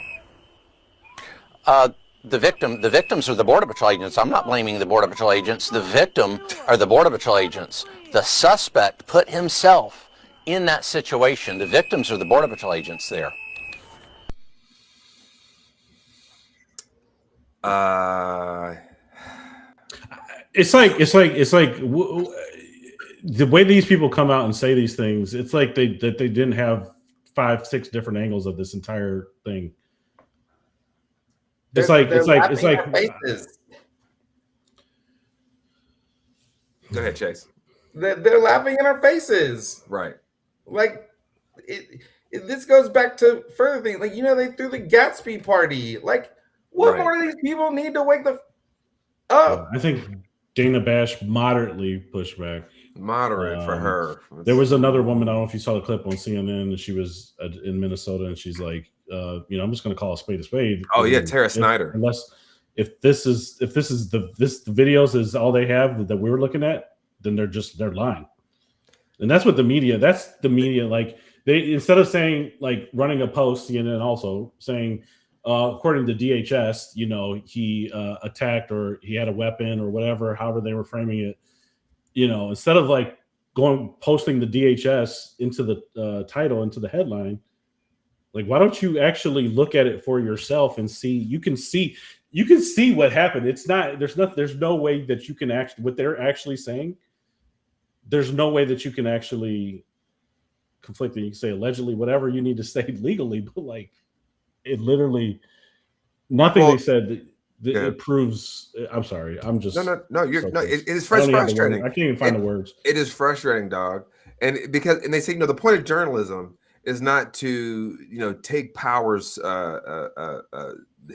The victims are the Border Patrol agents. I'm not blaming the Border Patrol agents. The victim are the Border Patrol agents. The suspect put himself in that situation. The victims are the Border Patrol agents there. It's like the way these people come out and say these things. It's like they didn't have 5-6 different angles of this entire thing. It's like faces. Go ahead, Chase. They're laughing in our faces. Right. Like this goes back to further things. Like, they threw the Gatsby party. Like, what more do these people need to wake the up? I think Dana Bash moderately pushed back. Moderate for her. There was another woman. I don't know if you saw the clip on CNN, and she was in Minnesota, and she's like, I'm just going to call a spade a spade. Oh yeah, Tara Snyder. Unless if the videos is all they have that we were looking at, then they're lying. And that's what the media. That's the media. Like, they, instead of saying, like, running a post, CNN also saying, according to DHS, he attacked, or he had a weapon, or whatever, however they were framing it. Instead of like posting the DHS into the title, into the headline, like, why don't you actually look at it for yourself and see? You can see what happened. There's no way that you can actually, what they're actually saying. There's no way that you can actually conflict it. You can say allegedly, whatever you need to say legally, but like, it literally, nothing they said it proves. I'm sorry. I'm just no. It is frustrating. I can't even find the words. It is frustrating, dog. And they say, the point of journalism is not to take power's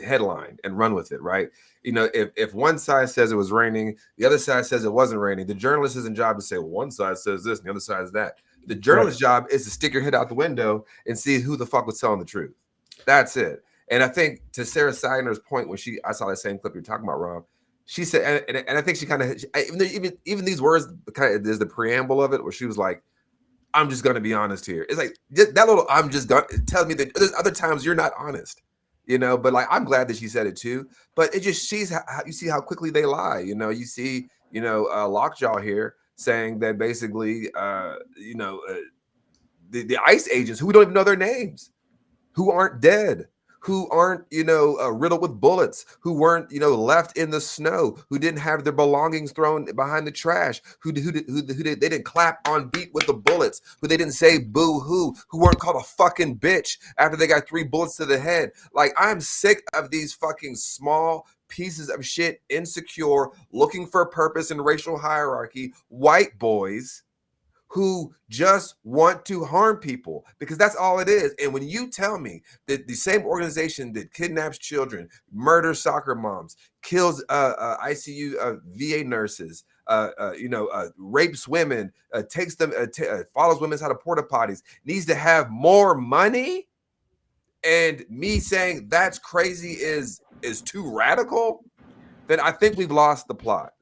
headline and run with it, right? If one side says it was raining, the other side says it wasn't raining. The journalist isn't job to say, well, one side says this and the other side is that. The journalist's job is to stick your head out the window and see who the fuck was telling the truth. That's it. And I think to Sarah Sagner's point, when I saw that same clip you're talking about, Rob, she said, and I think she kind of, even these words, kind of, there's the preamble of it where she was like, I'm just going to be honest here. It's like that little, I'm just going to tell me that there's other times you're not honest, but like, I'm glad that she said it too, but it just, you see how quickly they lie. You see, Lockjaw here saying that basically, the ICE agents who we don't even know their names, who aren't dead, who aren't, riddled with bullets, who weren't, left in the snow, who didn't have their belongings thrown behind the trash, who they didn't clap on beat with the bullets, who they didn't say boo-hoo, who weren't called a fucking bitch after they got 3 bullets to the head. Like, I'm sick of these fucking small pieces of shit, insecure, looking for a purpose in racial hierarchy, white boys who just want to harm people, because that's all it is. And when you tell me that the same organization that kidnaps children, murders soccer moms, kills ICU VA nurses, rapes women, takes them, follows women out of porta potties, needs to have more money, and me saying that's crazy is too radical, then I think we've lost the plot.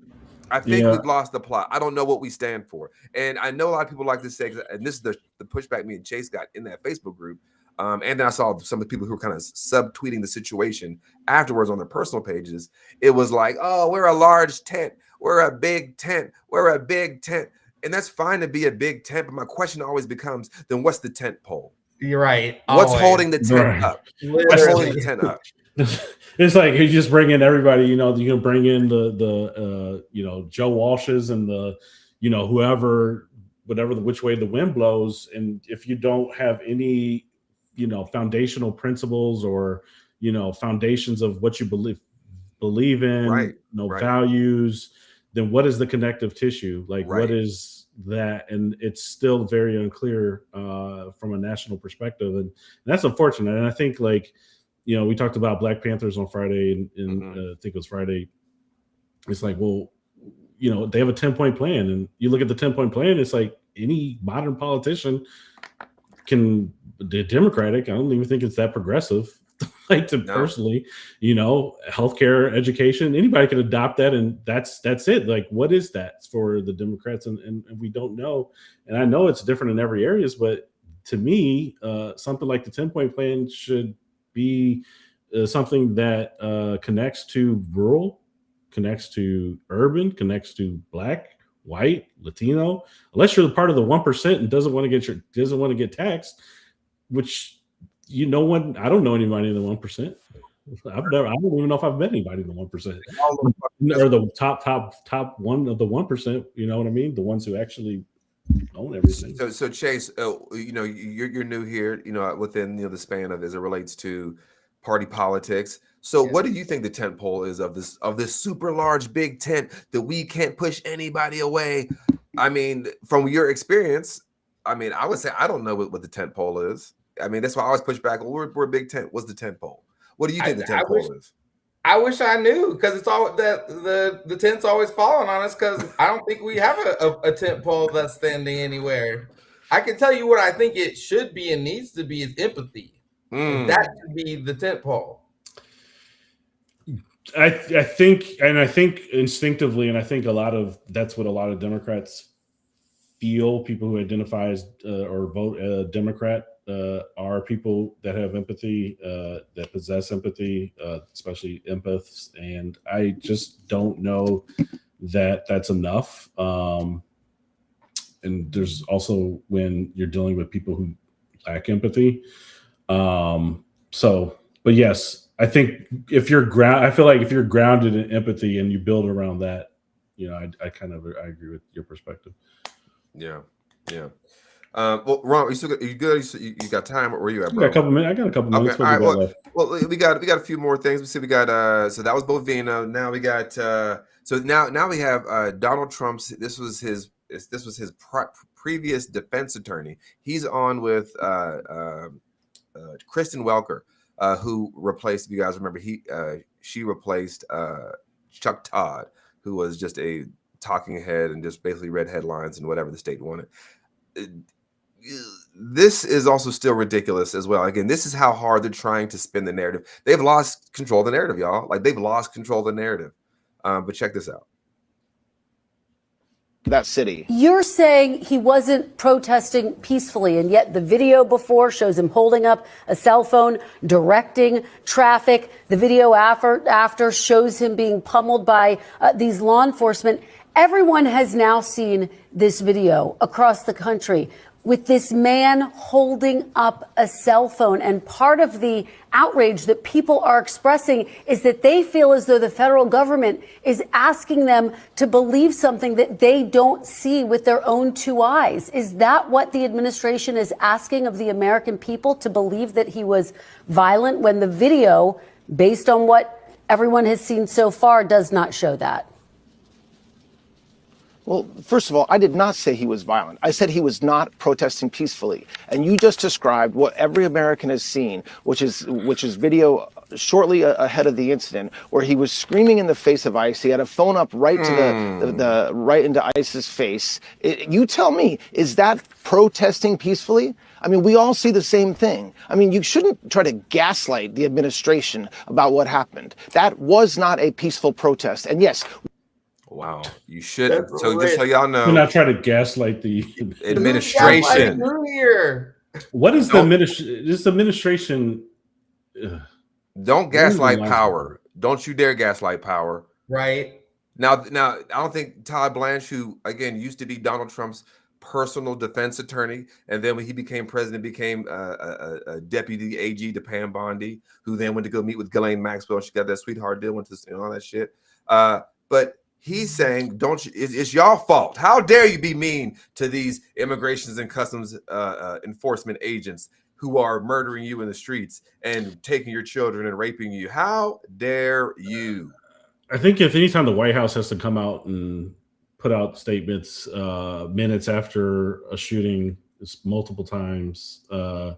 We've lost the plot. I don't know what we stand for. And I know a lot of people like to say, and this is the pushback me and Chase got in that Facebook group. And then I saw some of the people who were kind of subtweeting the situation afterwards on their personal pages. It was like, oh, we're a large tent. We're a big tent. We're a big tent. And that's fine to be a big tent. But my question always becomes, then what's the tent pole? You're right. What's holding the tent up? What's holding the tent up? It's like you just bring in everybody, you can bring in the Joe Walsh's and the, whoever, whatever, which way the wind blows. And if you don't have any, foundational principles or, foundations of what you believe in, values, then what is the connective tissue? Like, what is that? And it's still very unclear from a national perspective. And that's unfortunate. And I think, like, we talked about Black Panthers on Friday, and I think it was Friday. It's like, well, they have a 10-point plan, and you look at the 10-point plan. It's like any modern politician can. The Democratic, I don't even think it's that progressive. Personally, healthcare, education, anybody can adopt that, and that's it. Like, what is that for the Democrats? And we don't know. And I know it's different in every areas, but to me, something like the 10-point plan should be something that connects to rural, connects to urban, connects to Black, white, Latino. Unless you're part of the 1% and doesn't want to get taxed, which I don't know anybody in the 1%. I don't even know if I've met anybody in the 1%, or the top one of the 1%. You know what I mean? The ones who actually own everything. So Chase, you know, you're new here, you know, within the span of as it relates to party politics. So what do you think the tent pole is of this super large big tent that we can't push anybody away? I mean, from your experience, I mean, I would say I don't know what the tent pole is. I mean, that's why I always push back. Well, we're a big tent. What's the tent pole? What do you think the tent pole is? I wish I knew, because it's all that the tent's always falling on us, because I don't think we have a tent pole that's standing anywhere. I can tell you what I think it should be and needs to be is empathy. That should be the tent pole. I think instinctively, and I think that's what a lot of Democrats feel. People who identify as or vote Democrat are people that have empathy, that possess empathy, especially empaths. And I just don't know that that's enough. And there's also when you're dealing with people who lack empathy. But yes, I think I feel like if you're grounded in empathy and you build around that, you know, I agree with your perspective. Yeah. Well, Ron, you good? You got time? Or where you at, bro? I got a couple minutes. Okay. All right. Well, we got a few more things. We see. We got so that was Bovino. Now we got so now we have Donald Trump's. This was his previous defense attorney. He's on with Kristen Welker, who replaced. If you guys remember, she replaced Chuck Todd, who was just a talking head and just basically read headlines and whatever the state wanted. This is also still ridiculous as well. Again, this is how hard they're trying to spin the narrative. They've lost control of the narrative, y'all. Like, they've lost control of the narrative. But check this out. That city. You're saying he wasn't protesting peacefully, and yet the video before shows him holding up a cell phone, directing traffic. The video after shows him being pummeled by these law enforcement. Everyone has now seen this video across the country with this man holding up a cell phone. And part of the outrage that people are expressing is that they feel as though the federal government is asking them to believe something that they don't see with their own two eyes. Is that what the administration is asking of the American people, to believe that he was violent, when the video, based on what everyone has seen so far, does not show that? Well, first of all, I did not say he was violent. I said he was not protesting peacefully. And you just described what every American has seen, which is video shortly ahead of the incident, where he was screaming in the face of ICE. He had a phone up right to the right into ICE's face. You tell me, is that protesting peacefully? I mean, we all see the same thing. I mean, you shouldn't try to gaslight the administration about what happened. That was not a peaceful protest. And yes. Wow, you should. So just so y'all know, we're not trying to gaslight the administration. What is the administration? This administration. Don't gaslight power. Don't you dare gaslight power. Right. Now, I don't think Todd Blanche, who again used to be Donald Trump's personal defense attorney, and then when he became president, became a deputy AG to Pam Bondi, who then went to go meet with Ghislaine Maxwell. She got that sweetheart deal, went to and all that shit. But he's saying, it's y'all fault. How dare you be mean to these immigrations and customs enforcement agents who are murdering you in the streets and taking your children and raping you? How dare you? I think if anytime the White House has to come out and put out statements minutes after a shooting multiple times, I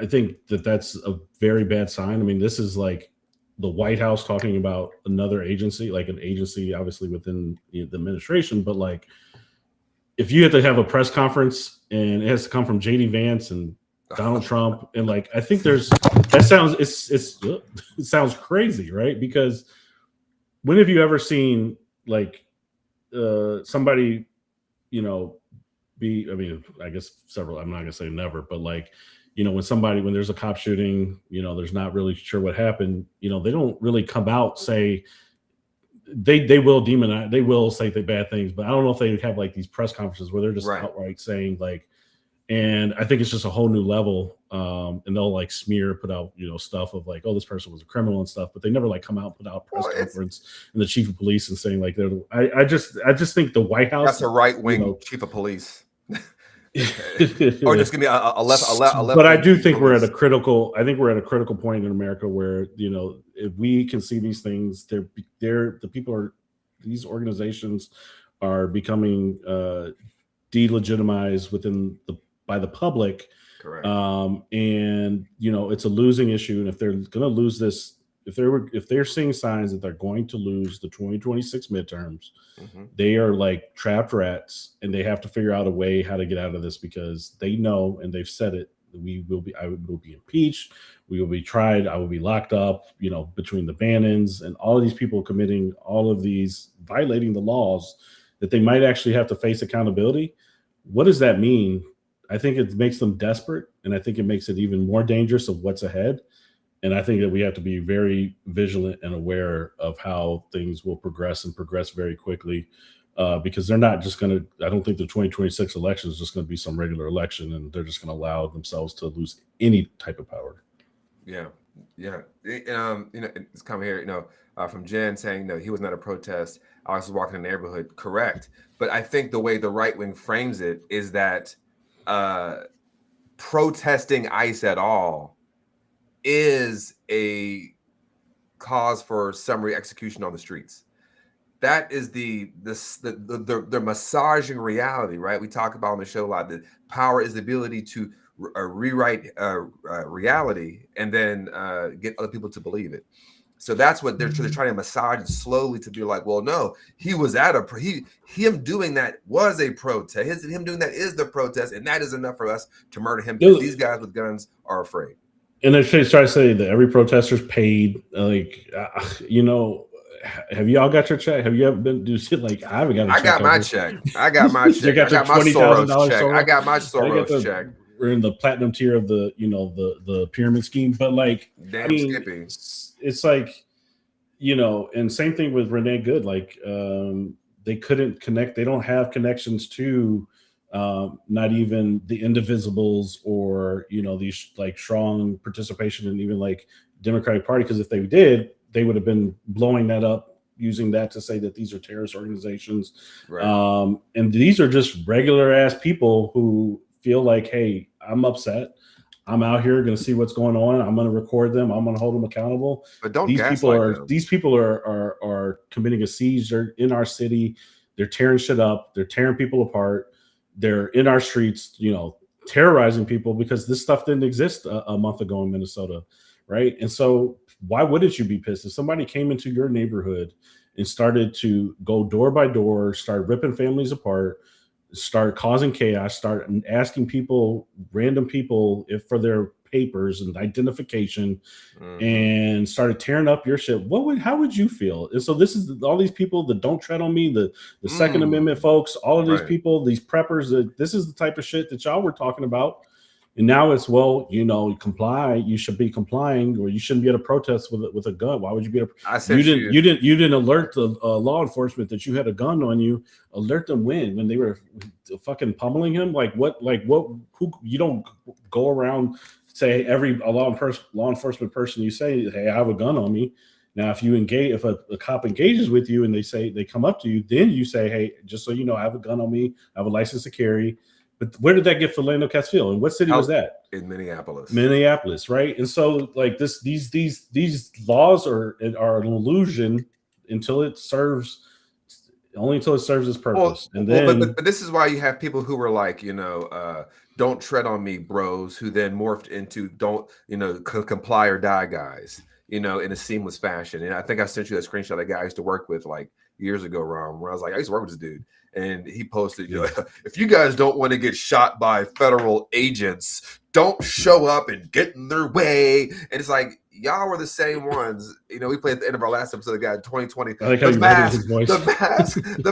think that's a very bad sign. I mean, this is like the White House talking about another agency, like an agency obviously within the administration, but like if you had to have a press conference and it has to come from JD Vance and Donald Trump, and like I think it sounds crazy, right? Because when have you ever seen like somebody, you know, I guess several, I'm not gonna say never, but like, you know, when there's a cop shooting, you know, there's not really sure what happened, you know, they don't really come out, say they will demonize, they will say the bad things, but I don't know if they have like these press conferences where they're just outright saying like, And I think it's just a whole new level. And they'll like put out, stuff of like, oh, this person was a criminal and stuff, but they never like come out and put out a press conference and the chief of police and saying like, I just think the White House. That's a right wing chief of police. Or just give me a left. But I do think we're at a critical. I think we're at a critical point in America where if we can see these things, these organizations are becoming delegitimized by the public. Correct. And it's a losing issue, and if they're going to lose this, if they're seeing signs that they're going to lose the 2026 midterms, they are like trapped rats, and they have to figure out a way how to get out of this, because they know, and they've said it, I will be impeached, we will be tried, I will be locked up, between the Bannons and all of these people committing all of these, violating the laws, that they might actually have to face accountability. What does that mean? I think it makes them desperate, and I think it makes it even more dangerous of what's ahead. And I think that we have to be very vigilant and aware of how things will progress very quickly, because they're not just going to, I don't think the 2026 election is just going to be some regular election, and they're just going to allow themselves to lose any type of power. Yeah. It's coming here, from Jen saying, he was not a protest. Alex was walking in the neighborhood. Correct. But I think the way the right wing frames it is that protesting ICE at all is a cause for summary execution on the streets. That is the massaging reality, right? We talk about on the show a lot that power is the ability to rewrite reality and then get other people to believe it. So that's what they're trying to massage it slowly to be like, well, no, he was him doing that was a protest. Him doing that is the protest, and that is enough for us to murder him, because these guys with guns are afraid. And they try to say that every protester's paid. Have you all got your check? Have you ever been do shit like I haven't got a check? I got my check. I got my check. I got my Soros check. I got my Soros check. We're in the platinum tier of the the pyramid scheme, but like Skippy. It's like, and same thing with Renee Good. Like they couldn't connect. They don't have connections to not even the Indivisibles or these like strong participation in even like Democratic Party, because if they did, they would have been blowing that up, using that to say that these are terrorist organizations. Right. And these are just regular ass people who feel like, hey, I'm upset, I'm out here going to see what's going on, I'm going to record them, I'm going to hold them accountable. But don't these people are committing a siege. They're in our city, they're tearing shit up, they're tearing people apart, they're in our streets, terrorizing people, because this stuff didn't exist a month ago in Minnesota, right? And so why wouldn't you be pissed if somebody came into your neighborhood and started to go door by door, start ripping families apart, start causing chaos, start asking people, random people, if for their papers and identification, and started tearing up your shit? How would you feel? And so this is all these people that don't tread on me, the Second Amendment folks, all of these people, these preppers, this is the type of shit that y'all were talking about. And now it's, comply. You should be complying, or you shouldn't be at a protest with a gun. Why would you be at you didn't alert the law enforcement that you had a gun on you. Alert them when they were fucking pummeling him. Who you don't go around say every law enforcement person you say, hey, I have a gun on me. Now, if a cop engages with you and they come up to you, then you say, hey, just so you know, I have a gun on me. I have a license to carry. But where did that get Philando Castile? And what city was that? In Minneapolis. Minneapolis, right? And so, like these laws are an illusion until it serves its purpose. But this is why you have people who were like, don't tread on me, bros, who then morphed into don't comply or die guys, in a seamless fashion. And I think I sent you that screenshot of that guy I used to work with like years ago, Ron, where I was like, I used to work with this dude. And he posted, if you guys don't want to get shot by federal agents, don't show up and get in their way. And it's like, y'all were the same ones. We played at the end of our last episode, the guy in 2020. The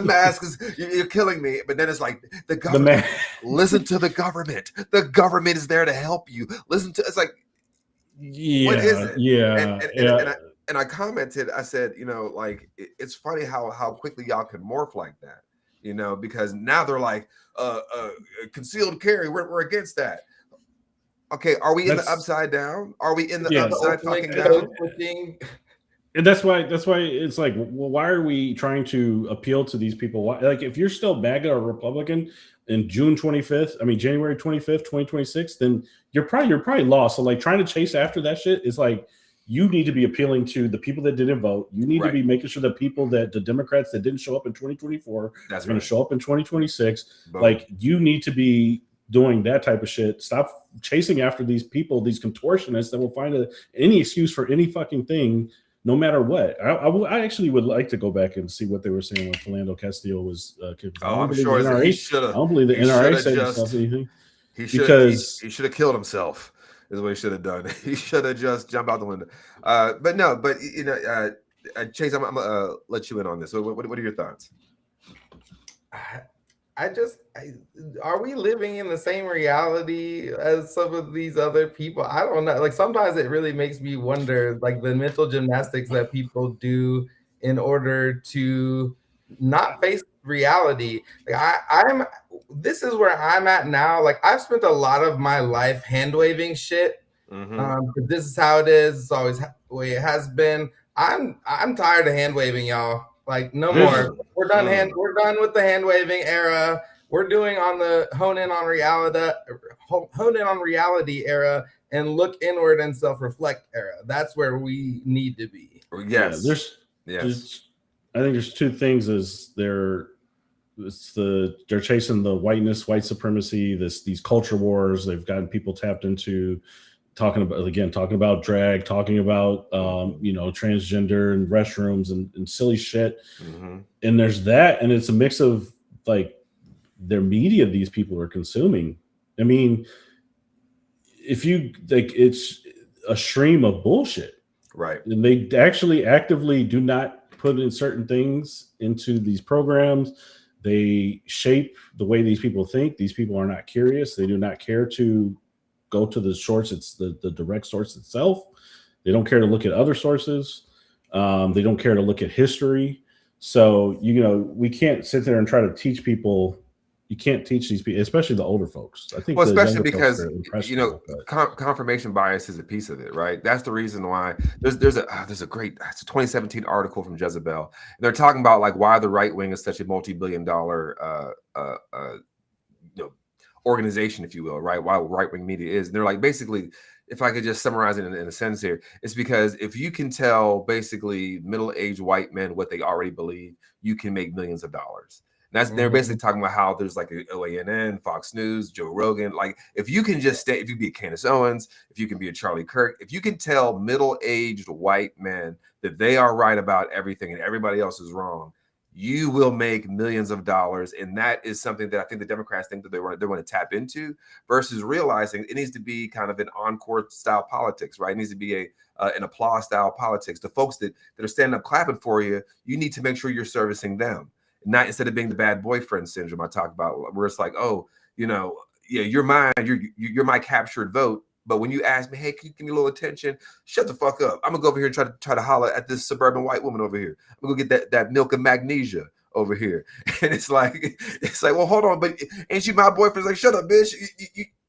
mask is, you're killing me. But then it's like, the government, listen to the government. The government is there to help you. It's like, what is it? Yeah. And I commented, I said, it's funny how quickly y'all can morph like that. you know, because now they're like, concealed carry, we're against that. Okay, are we in the upside down? Are we in the upside fucking down? And that's why it's like, well, why are we trying to appeal to these people? Why, like, if you're still MAGA or Republican in January 25th, 2026, then you're probably lost. So like trying to chase after that shit is like, you need to be appealing to the people that didn't vote. You need to be making sure that the Democrats that didn't show up in 2024 are going to show up in 2026. Boom. Like, you need to be doing that type of shit. Stop chasing after these people, these contortionists that will find any excuse for any fucking thing, no matter what. I actually would like to go back and see what they were saying when Philando Castile was. I'm sure he should have. I don't believe the NRA said anything. He should have killed himself. Is what he should have done. He should have just jumped out the window. But you know, Chase, I'm gonna let you in on this. So what are your thoughts? Are we living in the same reality as some of these other people? I don't know. Like, sometimes it really makes me wonder, like, the mental gymnastics that people do in order to not face reality. Like, this is where I'm at now. Like, I've spent a lot of my life hand waving shit. This is how it is. It's always the way it has been. I'm tired of hand waving, y'all. Like, no more. We're done. We're done with the hand waving era. We're doing on the hone in on reality era and look inward and self-reflect era. That's where we need to be. Yes. I think there's two things. They're chasing the white supremacy, these culture wars. They've gotten people tapped into talking about drag, talking about transgender and restrooms and silly shit. And there's that, and it's a mix of like their media these people are consuming. I mean, if you like, it's a stream of bullshit, right? And they actually actively do not put in certain things into these programs. They shape the way these people think. These people are not curious. They do not care to go to the source. It's the direct source itself. They don't care to look at other sources. They don't care to look at history. So, we can't sit there and try to teach people. You can't teach these people, especially the older folks. I think, especially because confirmation bias is a piece of it, right? That's the reason why there's a 2017 article from Jezebel, and they're talking about like why the right wing is such a multi-billion-dollar organization, if you will, right? Why right-wing media is, and they're like, basically, if I could just summarize it in a sentence here, it's because if you can tell basically middle-aged white men what they already believe, you can make millions of dollars. They're basically talking about how there's like a OANN, Fox News, Joe Rogan. Like, if you can just if you be a Candace Owens, if you can be a Charlie Kirk, if you can tell middle-aged white men that they are right about everything and everybody else is wrong, you will make millions of dollars. And that is something that I think the Democrats think that they want to tap into, versus realizing it needs to be kind of an encore style politics, right? It needs to be an applause style politics. The folks that are standing up clapping for you, you need to make sure you're servicing them. Not instead of being the bad boyfriend syndrome I talk about, where it's like, oh, you're mine, you're my captured vote. But when you ask me, hey, can you give me a little attention? Shut the fuck up. I'm gonna go over here and try to holler at this suburban white woman over here. I'm gonna get that milk and magnesia over here. And it's like, well, hold on, but ain't you my boyfriend? It's like, shut up, bitch.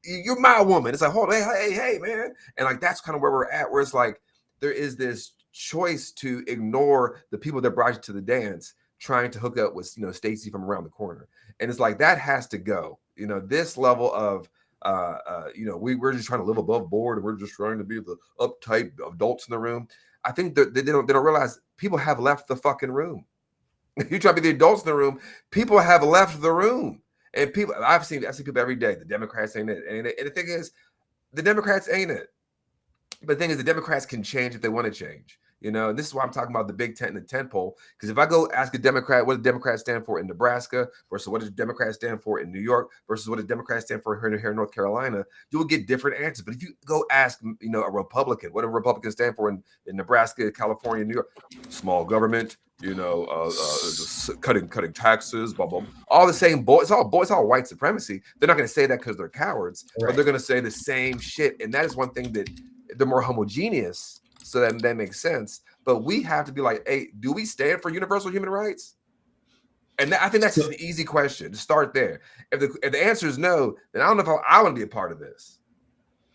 You're my woman. It's like, hold on, hey, man. And like, that's kind of where we're at, where it's like there is this choice to ignore the people that brought you to the dance, trying to hook up with Stacey from around the corner. And it's like, that has to go. This level of we're just trying to live above board, and we're just trying to be the uptight adults in the room. I think that they don't realize people have left the fucking room. You try to be the adults in the room, people have left the room. And I see people every day. The Democrats ain't it. And the thing is, the Democrats ain't it. But the thing is, the Democrats can change if they want to change. And this is why I'm talking about the Big Tent and the tent pole. Because if I go ask a Democrat what does Democrats stand for in Nebraska versus what does Democrats stand for in New York versus what does Democrats stand for here in North Carolina, you will get different answers. But if you go ask, a Republican, what do Republicans stand for in Nebraska, California, New York? Small government, cutting taxes, blah, blah, blah. All the same, it's all white supremacy. They're not going to say that because they're cowards, right? But they're going to say the same shit. And that is one thing that they're more homogeneous. So that makes sense. But we have to be like, hey, do we stand for universal human rights? And I think that's just an easy question to start there. If the answer is no, then I don't know if I want to be a part of this.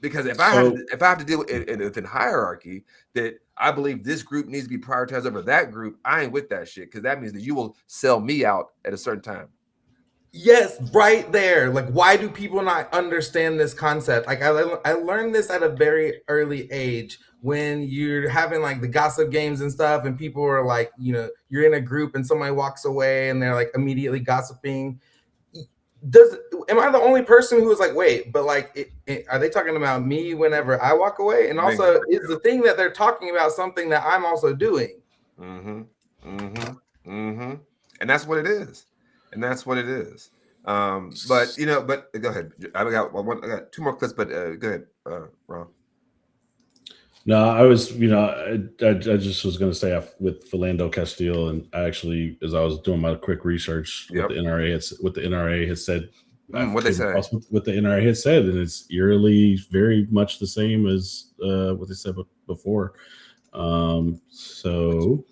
Because if I have to deal with it within hierarchy that I believe this group needs to be prioritized over that group, I ain't with that shit. Because that means that you will sell me out at a certain time. Yes, right there. Like, why do people not understand this concept? Like, I learned this at a very early age when you're having like the gossip games and stuff, and people are like, you know, you're in a group and somebody walks away and they're like immediately gossiping. Am I the only person who was like, wait, but like, are they talking about me whenever I walk away? And also, is the thing that they're talking about something that I'm also doing? And that's what it is. And that's what it is. But you know, but go ahead. I got two more clips, but go ahead, Ron. No, I was, you know, I just was going to say with Philando Castile, and I actually, as I was doing my quick research, what the NRA had said, what they said, what the NRA had said, and it's eerily very much the same as what they said before. So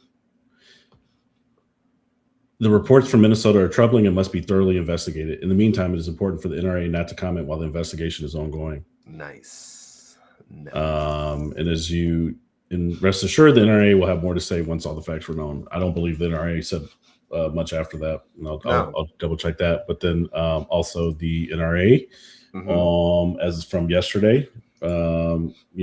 the reports from Minnesota are troubling and must be thoroughly investigated. In the meantime, it is important for the NRA not to comment while the investigation is ongoing. Nice. And rest assured, the NRA will have more to say once all the facts were known. I don't believe the NRA said much after that. I'll double check that. But then also the NRA, as from yesterday, you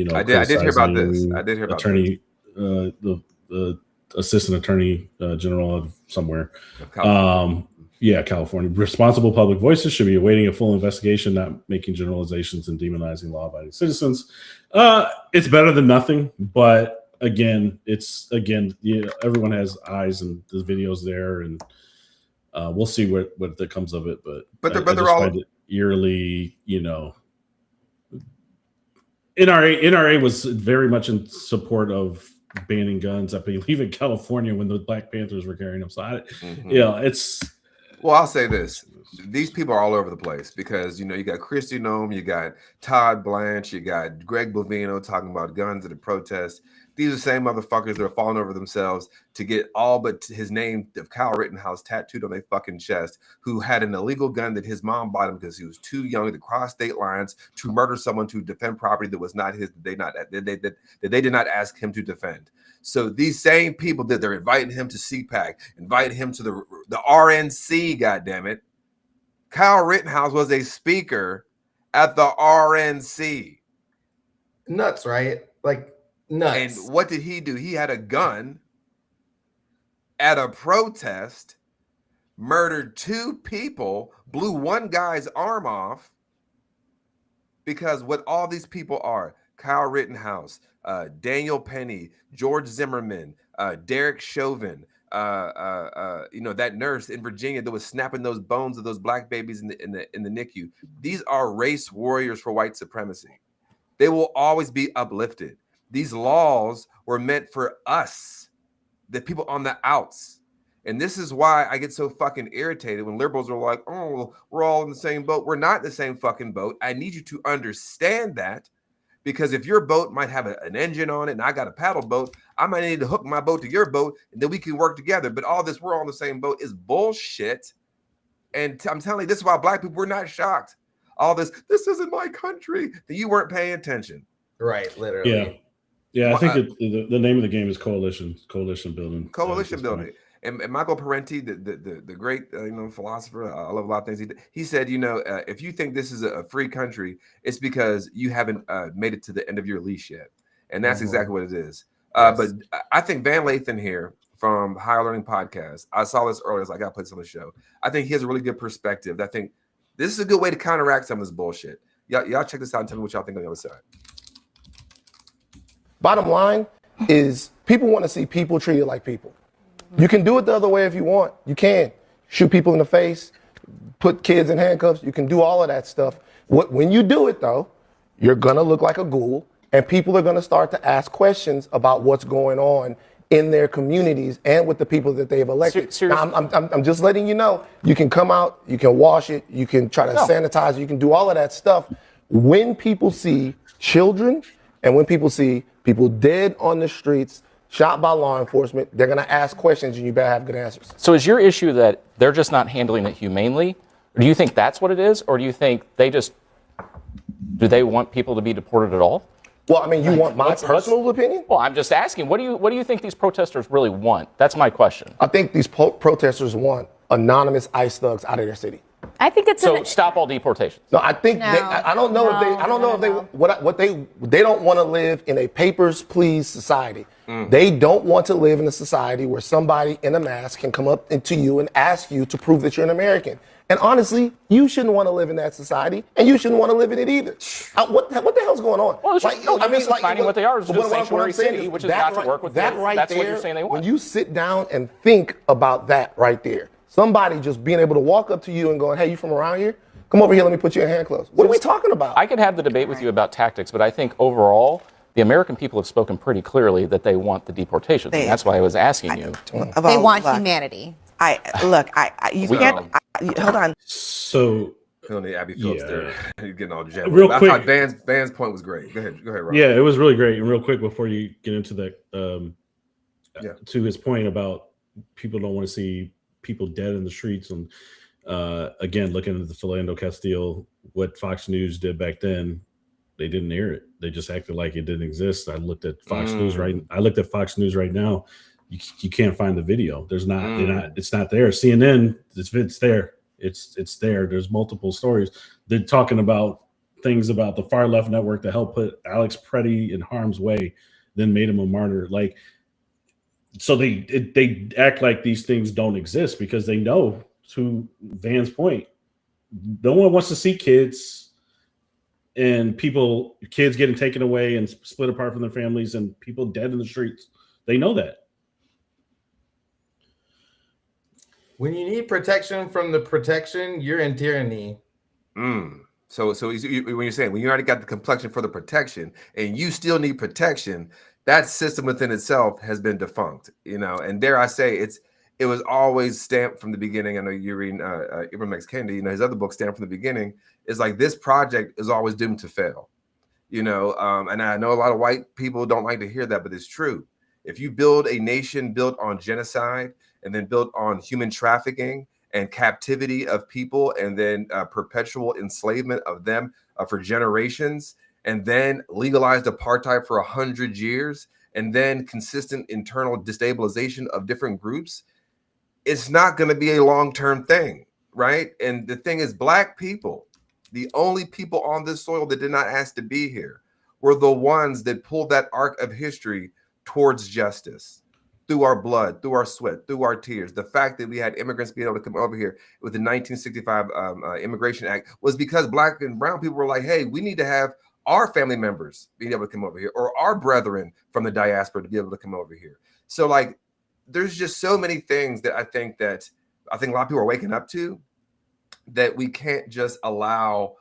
know, I did hear about this. I did hear about attorney, the assistant attorney general of somewhere. California. Responsible public voices should be awaiting a full investigation, not making generalizations and demonizing law-abiding citizens. It's better than nothing, but again, everyone has eyes, and the video's there, and we'll see what comes of it. But they're all yearly, you know. NRA was very much in support of banning guns, I believe, in California when the Black Panthers were carrying them. So it's. Well, I'll say this. These people are all over the place because, you know, you got Christy Nome, you got Todd Blanche, you got Greg Bovino talking about guns at a protest. These are the same motherfuckers that are falling over themselves to get all but his name of Kyle Rittenhouse tattooed on their fucking chest, who had an illegal gun that his mom bought him because he was too young to cross state lines to murder someone to defend property that was not his, that they did not ask him to defend. So these same people that they're inviting him to CPAC, inviting him to the RNC, goddammit. Kyle Rittenhouse was a speaker at the RNC. Nuts, right? Like, nuts. And what did he do? He had a gun at a protest, murdered 2 people, blew one guy's arm off, because what all these people are, Kyle Rittenhouse, Daniel Penny, George Zimmerman, Derek Chauvin, you know, that nurse in Virginia that was snapping those bones of those black babies in the NICU. These are race warriors for white supremacy. They will always be uplifted. These laws were meant for us, the people on the outs. And this is why I get so fucking irritated when liberals are like, oh, we're all in the same boat. We're not in the same fucking boat. I need you to understand that, because if your boat might have an engine on it and I got a paddle boat, I might need to hook my boat to your boat and then we can work together. But all this, we're all in the same boat, is bullshit. And I'm telling you, this is why black people were not shocked. All this isn't my country, that you weren't paying attention. Right, literally. Yeah, I think the name of the game is coalition building. Coalition building. And Michael Parenti, the great you know, philosopher, I love a lot of things he did. He said, you know, if you think this is a free country, it's because you haven't made it to the end of your leash yet, and that's exactly what it is. Yes. But I think Van Lathan here from Higher Learning Podcast, I saw this earlier, so I got to put this on the show. I think he has a really good perspective. I think this is a good way to counteract some of this bullshit. Y'all check this out and tell me what y'all think on the other side. Bottom line is, people want to see people treated like people. You can do it the other way if you want. You can shoot people in the face, put kids in handcuffs. You can do all of that stuff. When you do it, though, you're going to look like a ghoul, and people are going to start to ask questions about what's going on in their communities and with the people that they've elected. Now, I'm just letting you know, you can come out, you can wash it, you can try to sanitize it, you can do all of that stuff. When people see children and when people see people dead on the streets, shot by law enforcement. They're going to ask questions, and you better have good answers. So is your issue that they're just not handling it humanely? Or do you think that's what it is? Or do you think do they want people to be deported at all? Well, I mean, you want my personal opinion? Well, I'm just asking, what do you think these protesters really want? That's my question. I think these protesters want anonymous ICE thugs out of their city. I think it's so stop all deportations. No, I think I don't know if they don't want to live in a papers please society. They don't want to live in a society where somebody in a mask can come up to you and ask you to prove that you're an American. And honestly, you shouldn't want to live in that society, and you shouldn't want to live in it either. What the hell's going on? Well, defining what they are is just sanctuary city, which is not to work with that kids. right That's there, what you're saying they want. When you sit down and think about that right there, somebody just being able to walk up to you and going, hey, you from around here? Come over here, let me put you in hand gloves. What are we talking about? I could have the debate with you about tactics, but I think overall, the American people have spoken pretty clearly that they want the deportations. And that's why I was asking you. They want humanity. You can't. Hold on. So Abby Phillips there. You're getting all jammed. Real quick, I thought Van's point was great. Go ahead, Rob. Yeah, it was really great. And real quick before you get into that, to his point about people don't want to see people dead in the streets, and again, looking at the Philando Castile, what Fox News did back then, they didn't air it. They just acted like it didn't exist. I looked at Fox News right now. You can't find the video. There's not. It's not there. CNN. It's there. It's there. There's multiple stories. They're talking about things about the far left network that helped put Alex Pretti in harm's way, then made him a martyr. Like, so they act like these things don't exist because they know, to Van's point, no one wants to see kids and kids getting taken away and split apart from their families and people dead in the streets. They know that. When you need protection from the protection, you're in tyranny. So when you're saying when you already got the complexion for the protection and you still need protection, that system within itself has been defunct, and dare I say it was always stamped from the beginning. I know you're reading Ibram X. Kendi, his other book, Stamped from the Beginning, is like this project is always doomed to fail, and I know a lot of white people don't like to hear that, but it's true. If you build a nation built on genocide and then built on human trafficking and captivity of people and then perpetual enslavement of them for generations, and then legalized apartheid for 100 years, and then consistent internal destabilization of different groups, it's not going to be a long-term thing, right? And the thing is, Black people, the only people on this soil that did not ask to be here, were the ones that pulled that arc of history towards justice through our blood, through our sweat, through our tears. The fact that we had immigrants being able to come over here with the 1965 Immigration Act was because Black and brown people were like, hey, we need to have our family members being able to come over here, or our brethren from the diaspora to be able to come over here. So like, there's just so many things that I think a lot of people are waking up to, that we can't just allow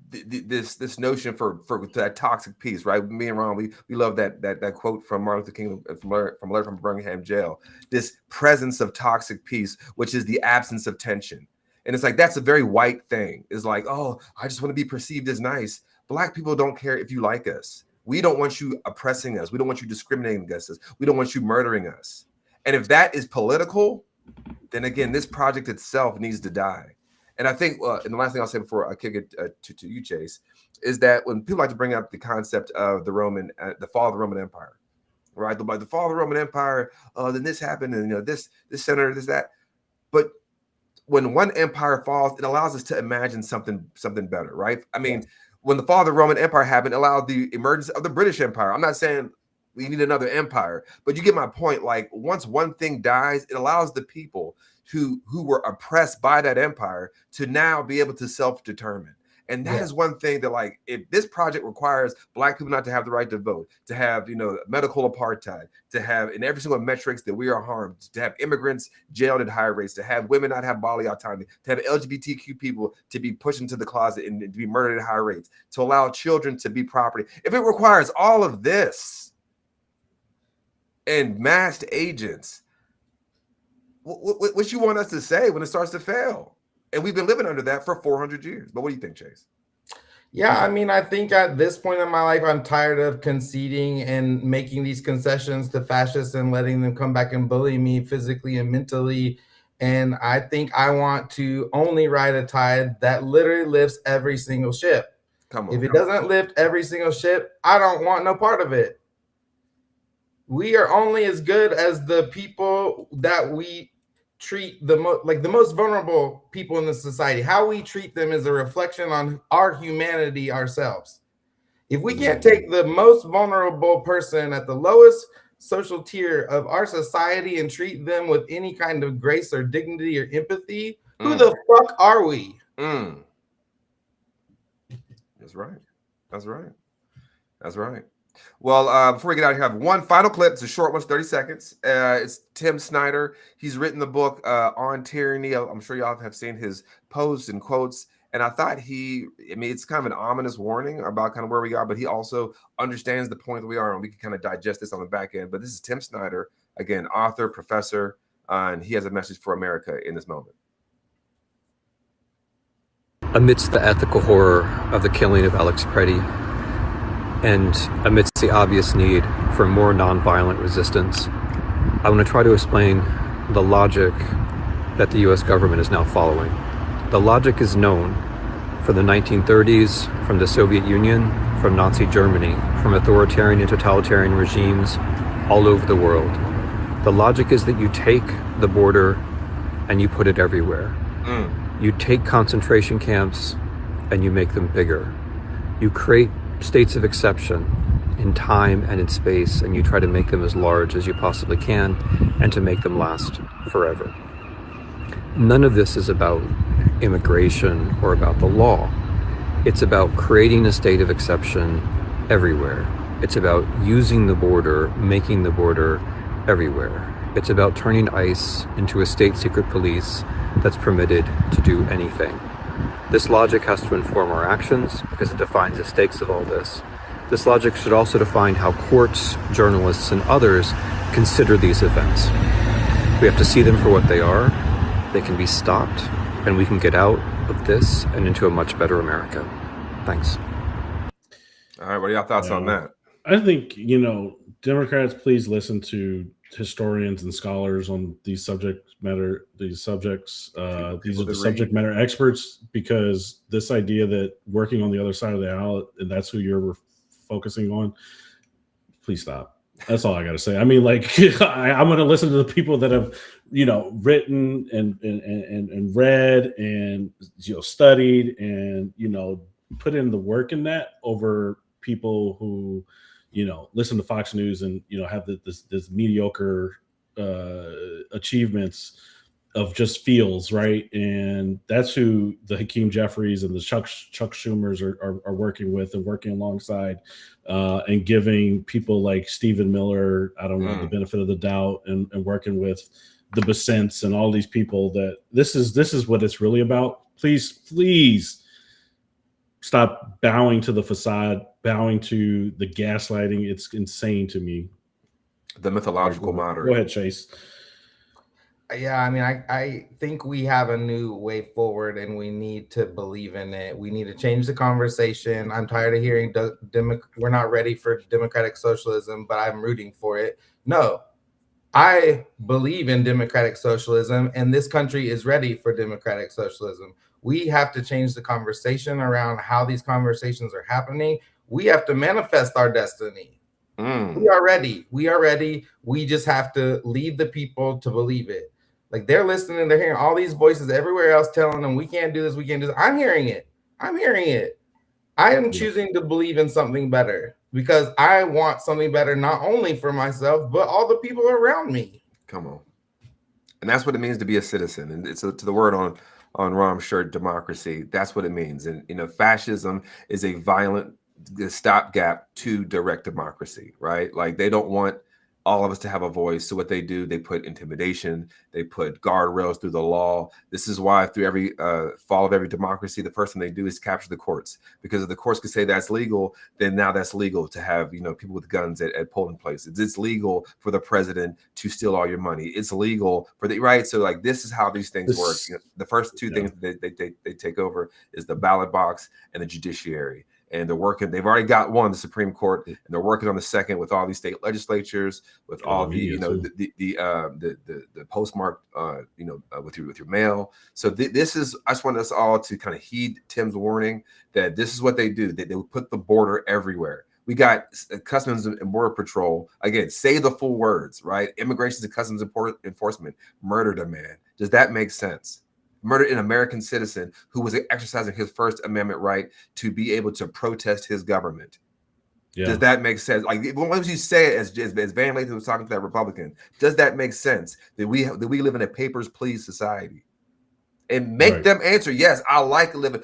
this notion for that toxic peace, right? Me and Ron, we love that quote from Martin Luther King from a letter from Birmingham jail. This presence of toxic peace, which is the absence of tension. And it's like, that's a very white thing. It's like, oh, I just want to be perceived as nice. Black people don't care if you like us. We don't want you oppressing us. We don't want you discriminating against us. We don't want you murdering us. And if that is political, then again, this project itself needs to die. And I think, and the last thing I'll say before I kick it to you, Chase, is that when people like to bring up the concept of the fall of the Roman Empire, right? The fall of the Roman Empire, then this happened, and this senator, this, that. But when one empire falls, it allows us to imagine something better, right? I mean, when the fall of the Roman Empire happened, it allowed the emergence of the British Empire. I'm not saying we need another empire, but you get my point. Like, once one thing dies, it allows the people who were oppressed by that empire to now be able to self-determine. And that is one thing that, like, if this project requires Black people not to have the right to vote, to have, medical apartheid, to have in every single metrics that we are harmed, to have immigrants jailed at high rates, to have women not have bodily autonomy, to have LGBTQ people to be pushed into the closet and to be murdered at high rates, to allow children to be property. If it requires all of this and masked agents, what you want us to say when it starts to fail? And we've been living under that for 400 years. But what do you think, Chase? Yeah, I mean, I think at this point in my life, I'm tired of conceding and making these concessions to fascists and letting them come back and bully me physically and mentally. And I think I want to only ride a tide that literally lifts every single ship. If it doesn't lift every single ship, I don't want no part of it. We are only as good as the people that we treat the most vulnerable people in the society. How we treat them is a reflection on our humanity ourselves. If we can't take the most vulnerable person at the lowest social tier of our society and treat them with any kind of grace or dignity or empathy, who the fuck are we? That's right. That's right. That's right. Well, before we get out of here, I have one final clip. It's a short one, 30 seconds. It's Tim Snyder. He's written the book On Tyranny. I'm sure y'all have seen his posts and quotes. And I thought it's kind of an ominous warning about kind of where we are, but he also understands the point that we are, and we can kind of digest this on the back end. But this is Tim Snyder, again, author, professor, and he has a message for America in this moment. Amidst the ethical horror of the killing of Alex Pretti, and amidst the obvious need for more nonviolent resistance, I want to try to explain the logic that the US government is now following. The logic is known from the 1930s, from the Soviet Union, from Nazi Germany, from authoritarian and totalitarian regimes all over the world. The logic is that you take the border and you put it everywhere. You take concentration camps and you make them bigger. You create states of exception in time and in space, and you try to make them as large as you possibly can and to make them last forever. None of this is about immigration or about the law. It's about creating a state of exception everywhere. It's about using the border, making the border everywhere. It's about turning ICE into a state secret police that's permitted to do anything. This logic has to inform our actions because it defines the stakes of all this. This logic should also define how courts, journalists, and others consider these events. We have to see them for what they are. They can be stopped, and we can get out of this and into a much better America. Thanks. All right, what are y'all thoughts on that? I think, Democrats, please listen to historians and scholars on these subjects. These are the subject matter experts, because this idea that working on the other side of the aisle and that's who you're focusing on, please stop. That's all I got to say. I mean, I'm going to listen to the people that have, written and read and studied and put in the work in that over people who listen to Fox News and have this mediocre achievements of just feels, right? And that's who the Hakeem Jeffries and the Chuck Schumers are working with and working alongside, and giving people like Stephen Miller, the benefit of the doubt, and working with the Besants and all these people. That this is what it's really about. Please stop bowing to the facade, bowing to the gaslighting. It's insane to me. The mythological modern. Go ahead, Chase. Yeah, I mean, I think we have a new way forward and we need to believe in it. We need to change the conversation. I'm tired of hearing we're not ready for democratic socialism, but I'm rooting for it. No, I believe in democratic socialism, and this country is ready for democratic socialism. We have to change the conversation around how these conversations are happening. We have to manifest our destiny. We are ready. We are ready. We just have to lead the people to believe it. Like, they're listening, they're hearing all these voices everywhere else telling them we can't do this, we can't do this. I'm hearing it. I am choosing to believe in something better because I want something better, not only for myself, but all the people around me. Come on. And that's what it means to be a citizen. And it's to the word on Rom's shirt, democracy. That's what it means. And, fascism is a violent stopgap to direct democracy, right? Like, they don't want all of us to have a voice. So what they do, they put intimidation, they put guardrails through the law. This is why through every fall of every democracy, the first thing they do is capture the courts, because if the courts could say that's legal, then now that's legal to have, you know, people with guns at polling places. It's legal for the president to steal all your money. It's legal for the right. So like this is how these things work. You know, the first two things that they take over is the ballot box and the judiciary. And they're working. They've already got one, the Supreme Court, and they're working on the second with all these state legislatures, with all the, you know, the postmark, you know, with your mail. So this is, I just want us all to kind of heed Tim's warning that this is what they do. They will put the border everywhere. We got Customs and Border Patrol. Again, say the full words, right? Immigration and Customs Enforcement murdered a man. Does that make sense? Murdered an American citizen who was exercising his First Amendment right to be able to protest his government. Yeah. Does that make sense? Like once you say it, as Van Lathan was talking to that Republican, does that make sense that we live in a papers please society? And make them answer, yes, I like being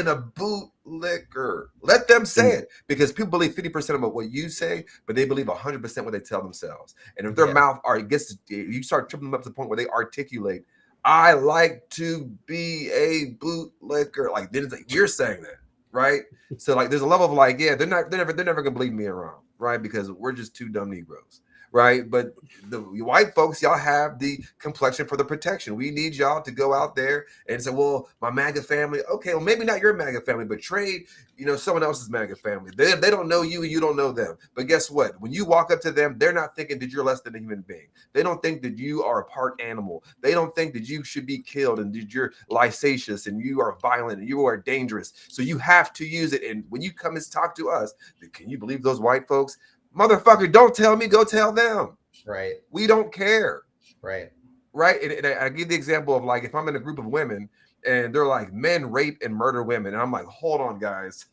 a bootlicker. Let them say it, because people believe 50% of what you say, but they believe 100% what they tell themselves. And if their mouth gets to, you start tripping them up to the point where they articulate, I like to be a bootlicker. Like you're saying that, right? So like there's a level of like, yeah, they're never gonna believe me around, right? Because we're just two dumb Negroes. Right, but the white folks, y'all have the complexion for the protection. We need y'all to go out there and say, well, my MAGA family, okay, well, maybe not your MAGA family, but trade, you know, someone else's MAGA family. They don't know you and you don't know them. But guess what? When you walk up to them, they're not thinking that you're less than a human being. They don't think that you are a part animal. They don't think that you should be killed and that you're licentious and you are violent and you are dangerous. So you have to use it. And when you come and talk to us, can you believe those white folks? Motherfucker, don't tell me, go tell them. Right. We don't care. Right. Right. And I give the example of like, if I'm in a group of women and they're like, men rape and murder women. And I'm like, hold on, guys.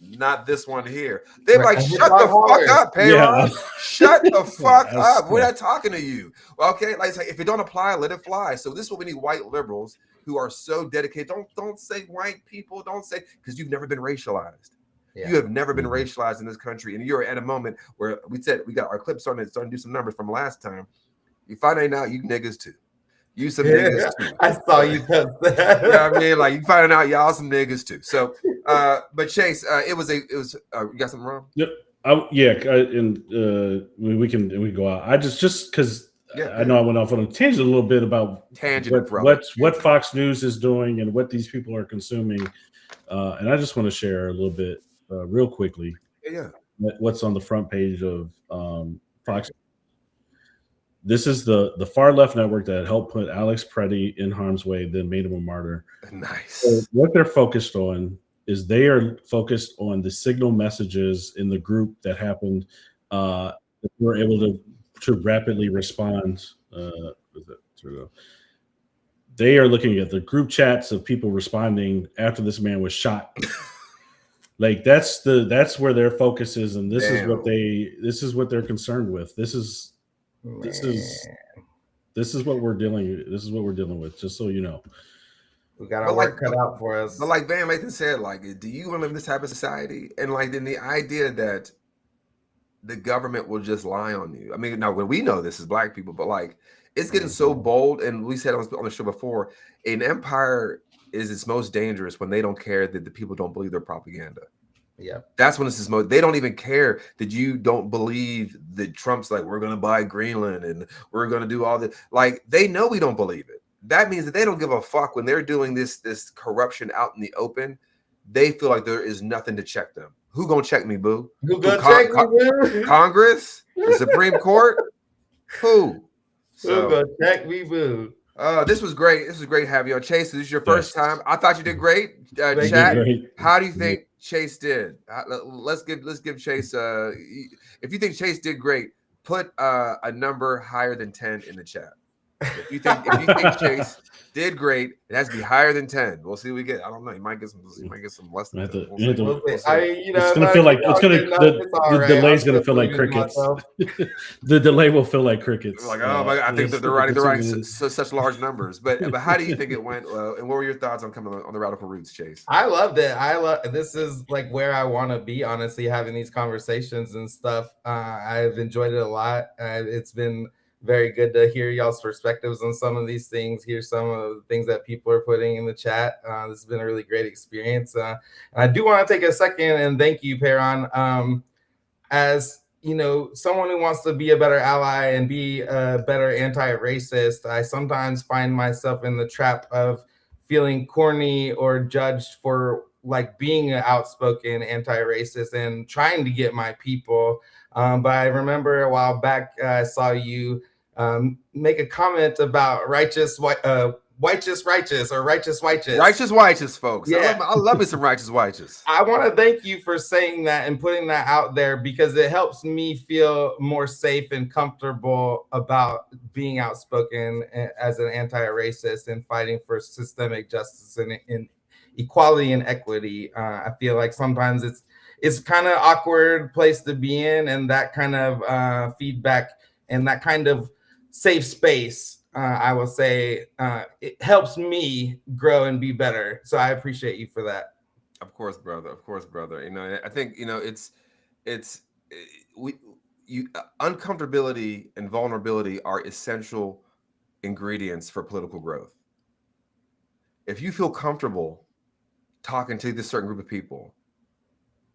Not this one here. They're like, shut the fuck up, Payron. Shut the fuck up. We're not talking to you. Okay. Like, if it don't apply, let it fly. So this is what we need white liberals who are so dedicated. Don't say white people. Don't say, because you've never been racialized. Yeah. You have never been racialized in this country, and you're at a moment where we said we got our clip starting to do some numbers from last time. You find out you niggas too. You some niggas too. I saw you post that. You know what I mean? Like you finding out y'all some niggas too. So, but Chase, it was you got something wrong? Yep. We can go out. I just because I know I went off on a tangent a little bit about what Fox News is doing and what these people are consuming, and I just want to share a little bit. Real quickly, what's on the front page of Fox? This is the far left network that helped put Alex Pretti in harm's way, then made him a martyr. Nice. So what they're focused on is they are focused on the signal messages in the group that happened. That were able to rapidly respond. They are looking at the group chats of people responding after this man was shot. Like that's where their focus is, and this is what they're concerned with. This is what we're dealing with. Just so you know, we got our work cut out for us. But like Van Lathan said, like, do you want to live in this type of society? And like, then the idea that the government will just lie on you. I mean, now when we know this as Black people, but like, it's getting so bold. And we said on the show before, an empire is its most dangerous when they don't care that the people don't believe their propaganda. Yeah, that's when it's most. They don't even care that you don't believe that Trump's like, we're going to buy Greenland and we're going to do all this. Like, they know we don't believe it. That means that they don't give a fuck when they're doing this corruption out in the open. They feel like there is nothing to check them. Who gonna check me, boo? Who gonna check me, boo? Congress, the Supreme Court. Who? Who gonna check me, boo? This was great. This was great having you on. Chase, this is your first time. I thought you did great. Chat, how do you think Chase did? Let's give Chase. If you think Chase did great, put a number higher than 10 in the chat. If you think Chase Did great. It has to be higher than 10. We'll see what we get. I don't know. You might get some less than 10. We'll see. We'll see. I mean, It's gonna feel like the delay's gonna feel like crickets. The delay will feel like crickets. Like, oh my God, I think that they're writing such large numbers. But how do you think it went? And what were your thoughts on coming on the Radical Roots, Chase? I loved it. This is like where I want to be, honestly, having these conversations and stuff. I've enjoyed it a lot. It's been very good to hear y'all's perspectives on some of these things, hear some of the things that people are putting in the chat. This has been a really great experience. I do want to take a second and thank you, Perron. As you know, someone who wants to be a better ally and be a better anti-racist, I sometimes find myself in the trap of feeling corny or judged for like being an outspoken anti-racist and trying to get my people. But I remember a while back, I saw you make a comment about righteous, folks. Righteous folks. Yeah. I love me some righteous whiteous. I want to thank you for saying that and putting that out there because it helps me feel more safe and comfortable about being outspoken as an anti-racist and fighting for systemic justice and equality and equity. I feel like sometimes it's kind of awkward place to be in, and that kind of feedback and that kind of safe space, I will say, it helps me grow and be better. So I appreciate you for that. Of course, brother. You know, I think, you know, uncomfortability and vulnerability are essential ingredients for political growth. If you feel comfortable talking to this certain group of people,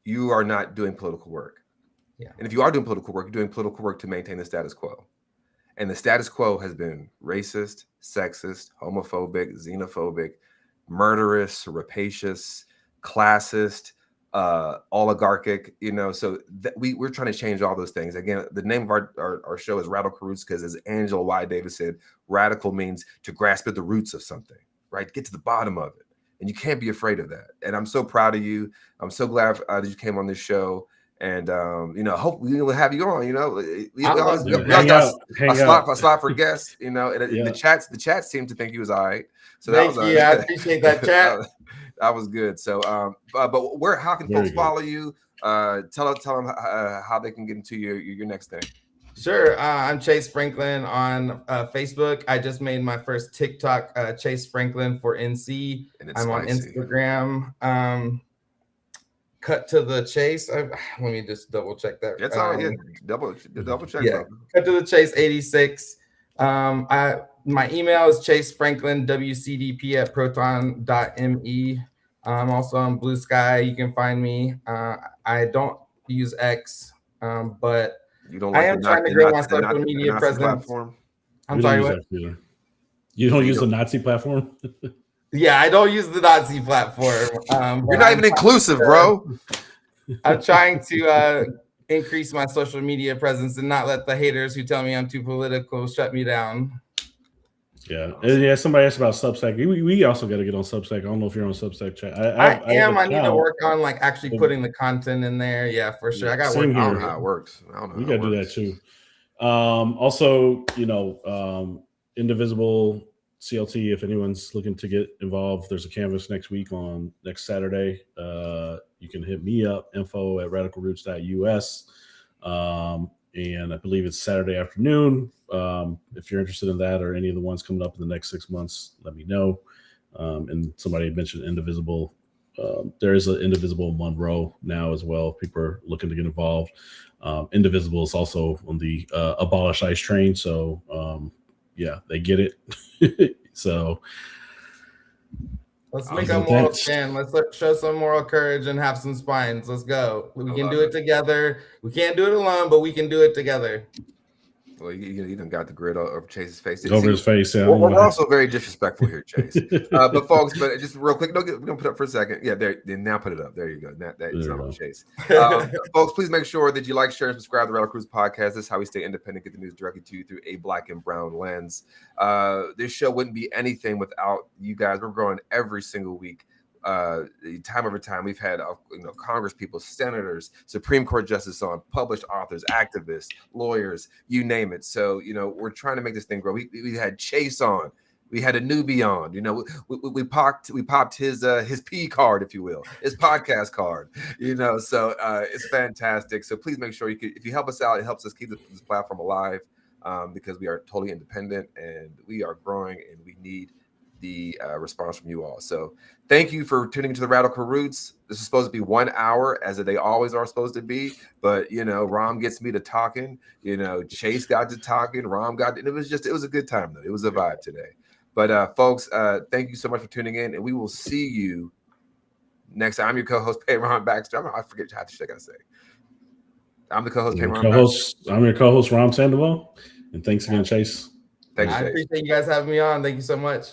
you are not doing political work. Yeah. And if you are doing political work, you're doing political work to maintain the status quo. And the status quo has been racist, sexist, homophobic, xenophobic, murderous, rapacious, classist, oligarchic, you know, so we're trying to change all those things. Again, the name of our show is Radical Roots because, as Angela Y. Davis said, radical means to grasp at the roots of something, right? Get to the bottom of it. And you can't be afraid of that. And I'm so proud of you. I'm so glad that you came on this show. And you know, hope we will have you on. You know, we always a slot for guests. You know, and the chats seem to think he was all right. So thank you. I appreciate that chat. That was good. So, but how can folks follow you? Tell them how they can get into your next thing. Sure. I'm Chase Franklin on Facebook. I just made my first TikTok, Chase Franklin for NC. I'm on Instagram. Cut to the chase. Let me just double check that. That's all right. Double check. Yeah. Cut to the chase 86. My email is chasefranklin.wcdp@proton.me. I'm also on Bluesky. You can find me. I don't use X, but I am trying to grow my social media presence. Platform. I'm sorry, what? You don't use the Nazi platform? Yeah, I don't use the Nazi platform. You're not even inclusive, bro. I'm trying to increase my social media presence and not let the haters who tell me I'm too political shut me down. Yeah, and yeah. Somebody asked about Substack. We also got to get on Substack. I don't know if you're on Substack chat. I am. I need to work on like actually putting the content in there. Yeah, for sure. I got work. I don't know how it works. We got to do that too. Also, you know, Indivisible CLT. If anyone's looking to get involved, there's a canvas next Saturday. You can hit me up, info@radicalroots.us. And I believe it's Saturday afternoon. If you're interested in that or any of the ones coming up in the next 6 months, let me know. And somebody had mentioned Indivisible. There is an Indivisible Monroe now as well. If people are looking to get involved. Indivisible is also on the Abolish ICE train. So, yeah, they get it. So let's make a moral stand. Let's show some moral courage and have some spines. Let's go. We can do it together. We can't do it alone, but we can do it together. Well, you done got the grid over Chase's face. Over his face, yeah. We're also very disrespectful here, Chase. But folks, just real quick, we're gonna put it up for a second. Yeah, there. Now put it up. There you go. That is not on Chase. Folks, please make sure that you like, share, and subscribe to the Radical Roots podcast. This is how we stay independent, get the news directly to you through a black and brown lens. This show wouldn't be anything without you guys. We're growing every single week. Time over time, we've had Congress people, senators, Supreme Court justices on, published authors, activists, lawyers, you name it. So we're trying to make this thing grow. We had Chase on, We had a newbie on. You know, we popped his P card, if you will, his podcast card. You know, so it's fantastic. So please make sure if you help us out, it helps us keep this platform alive, because we are totally independent and we are growing, and we need the response from you all. So thank you for tuning into the Radical Roots. This is supposed to be 1 hour, as they always are supposed to be, but you know, Rom gets me to talking, you know, Chase got to talking, Rom got, and it was a good time though. It was a vibe today. But folks, thank you so much for tuning in, and we will see you next time. I'm your co-host, Payron Baxter. I forget how to say. I'm the co-host, Payron Baxter. I'm your co-host, Rom Sandoval, and thanks again, Chase. Thanks, I Chase. appreciate you guys having me on. Thank you so much.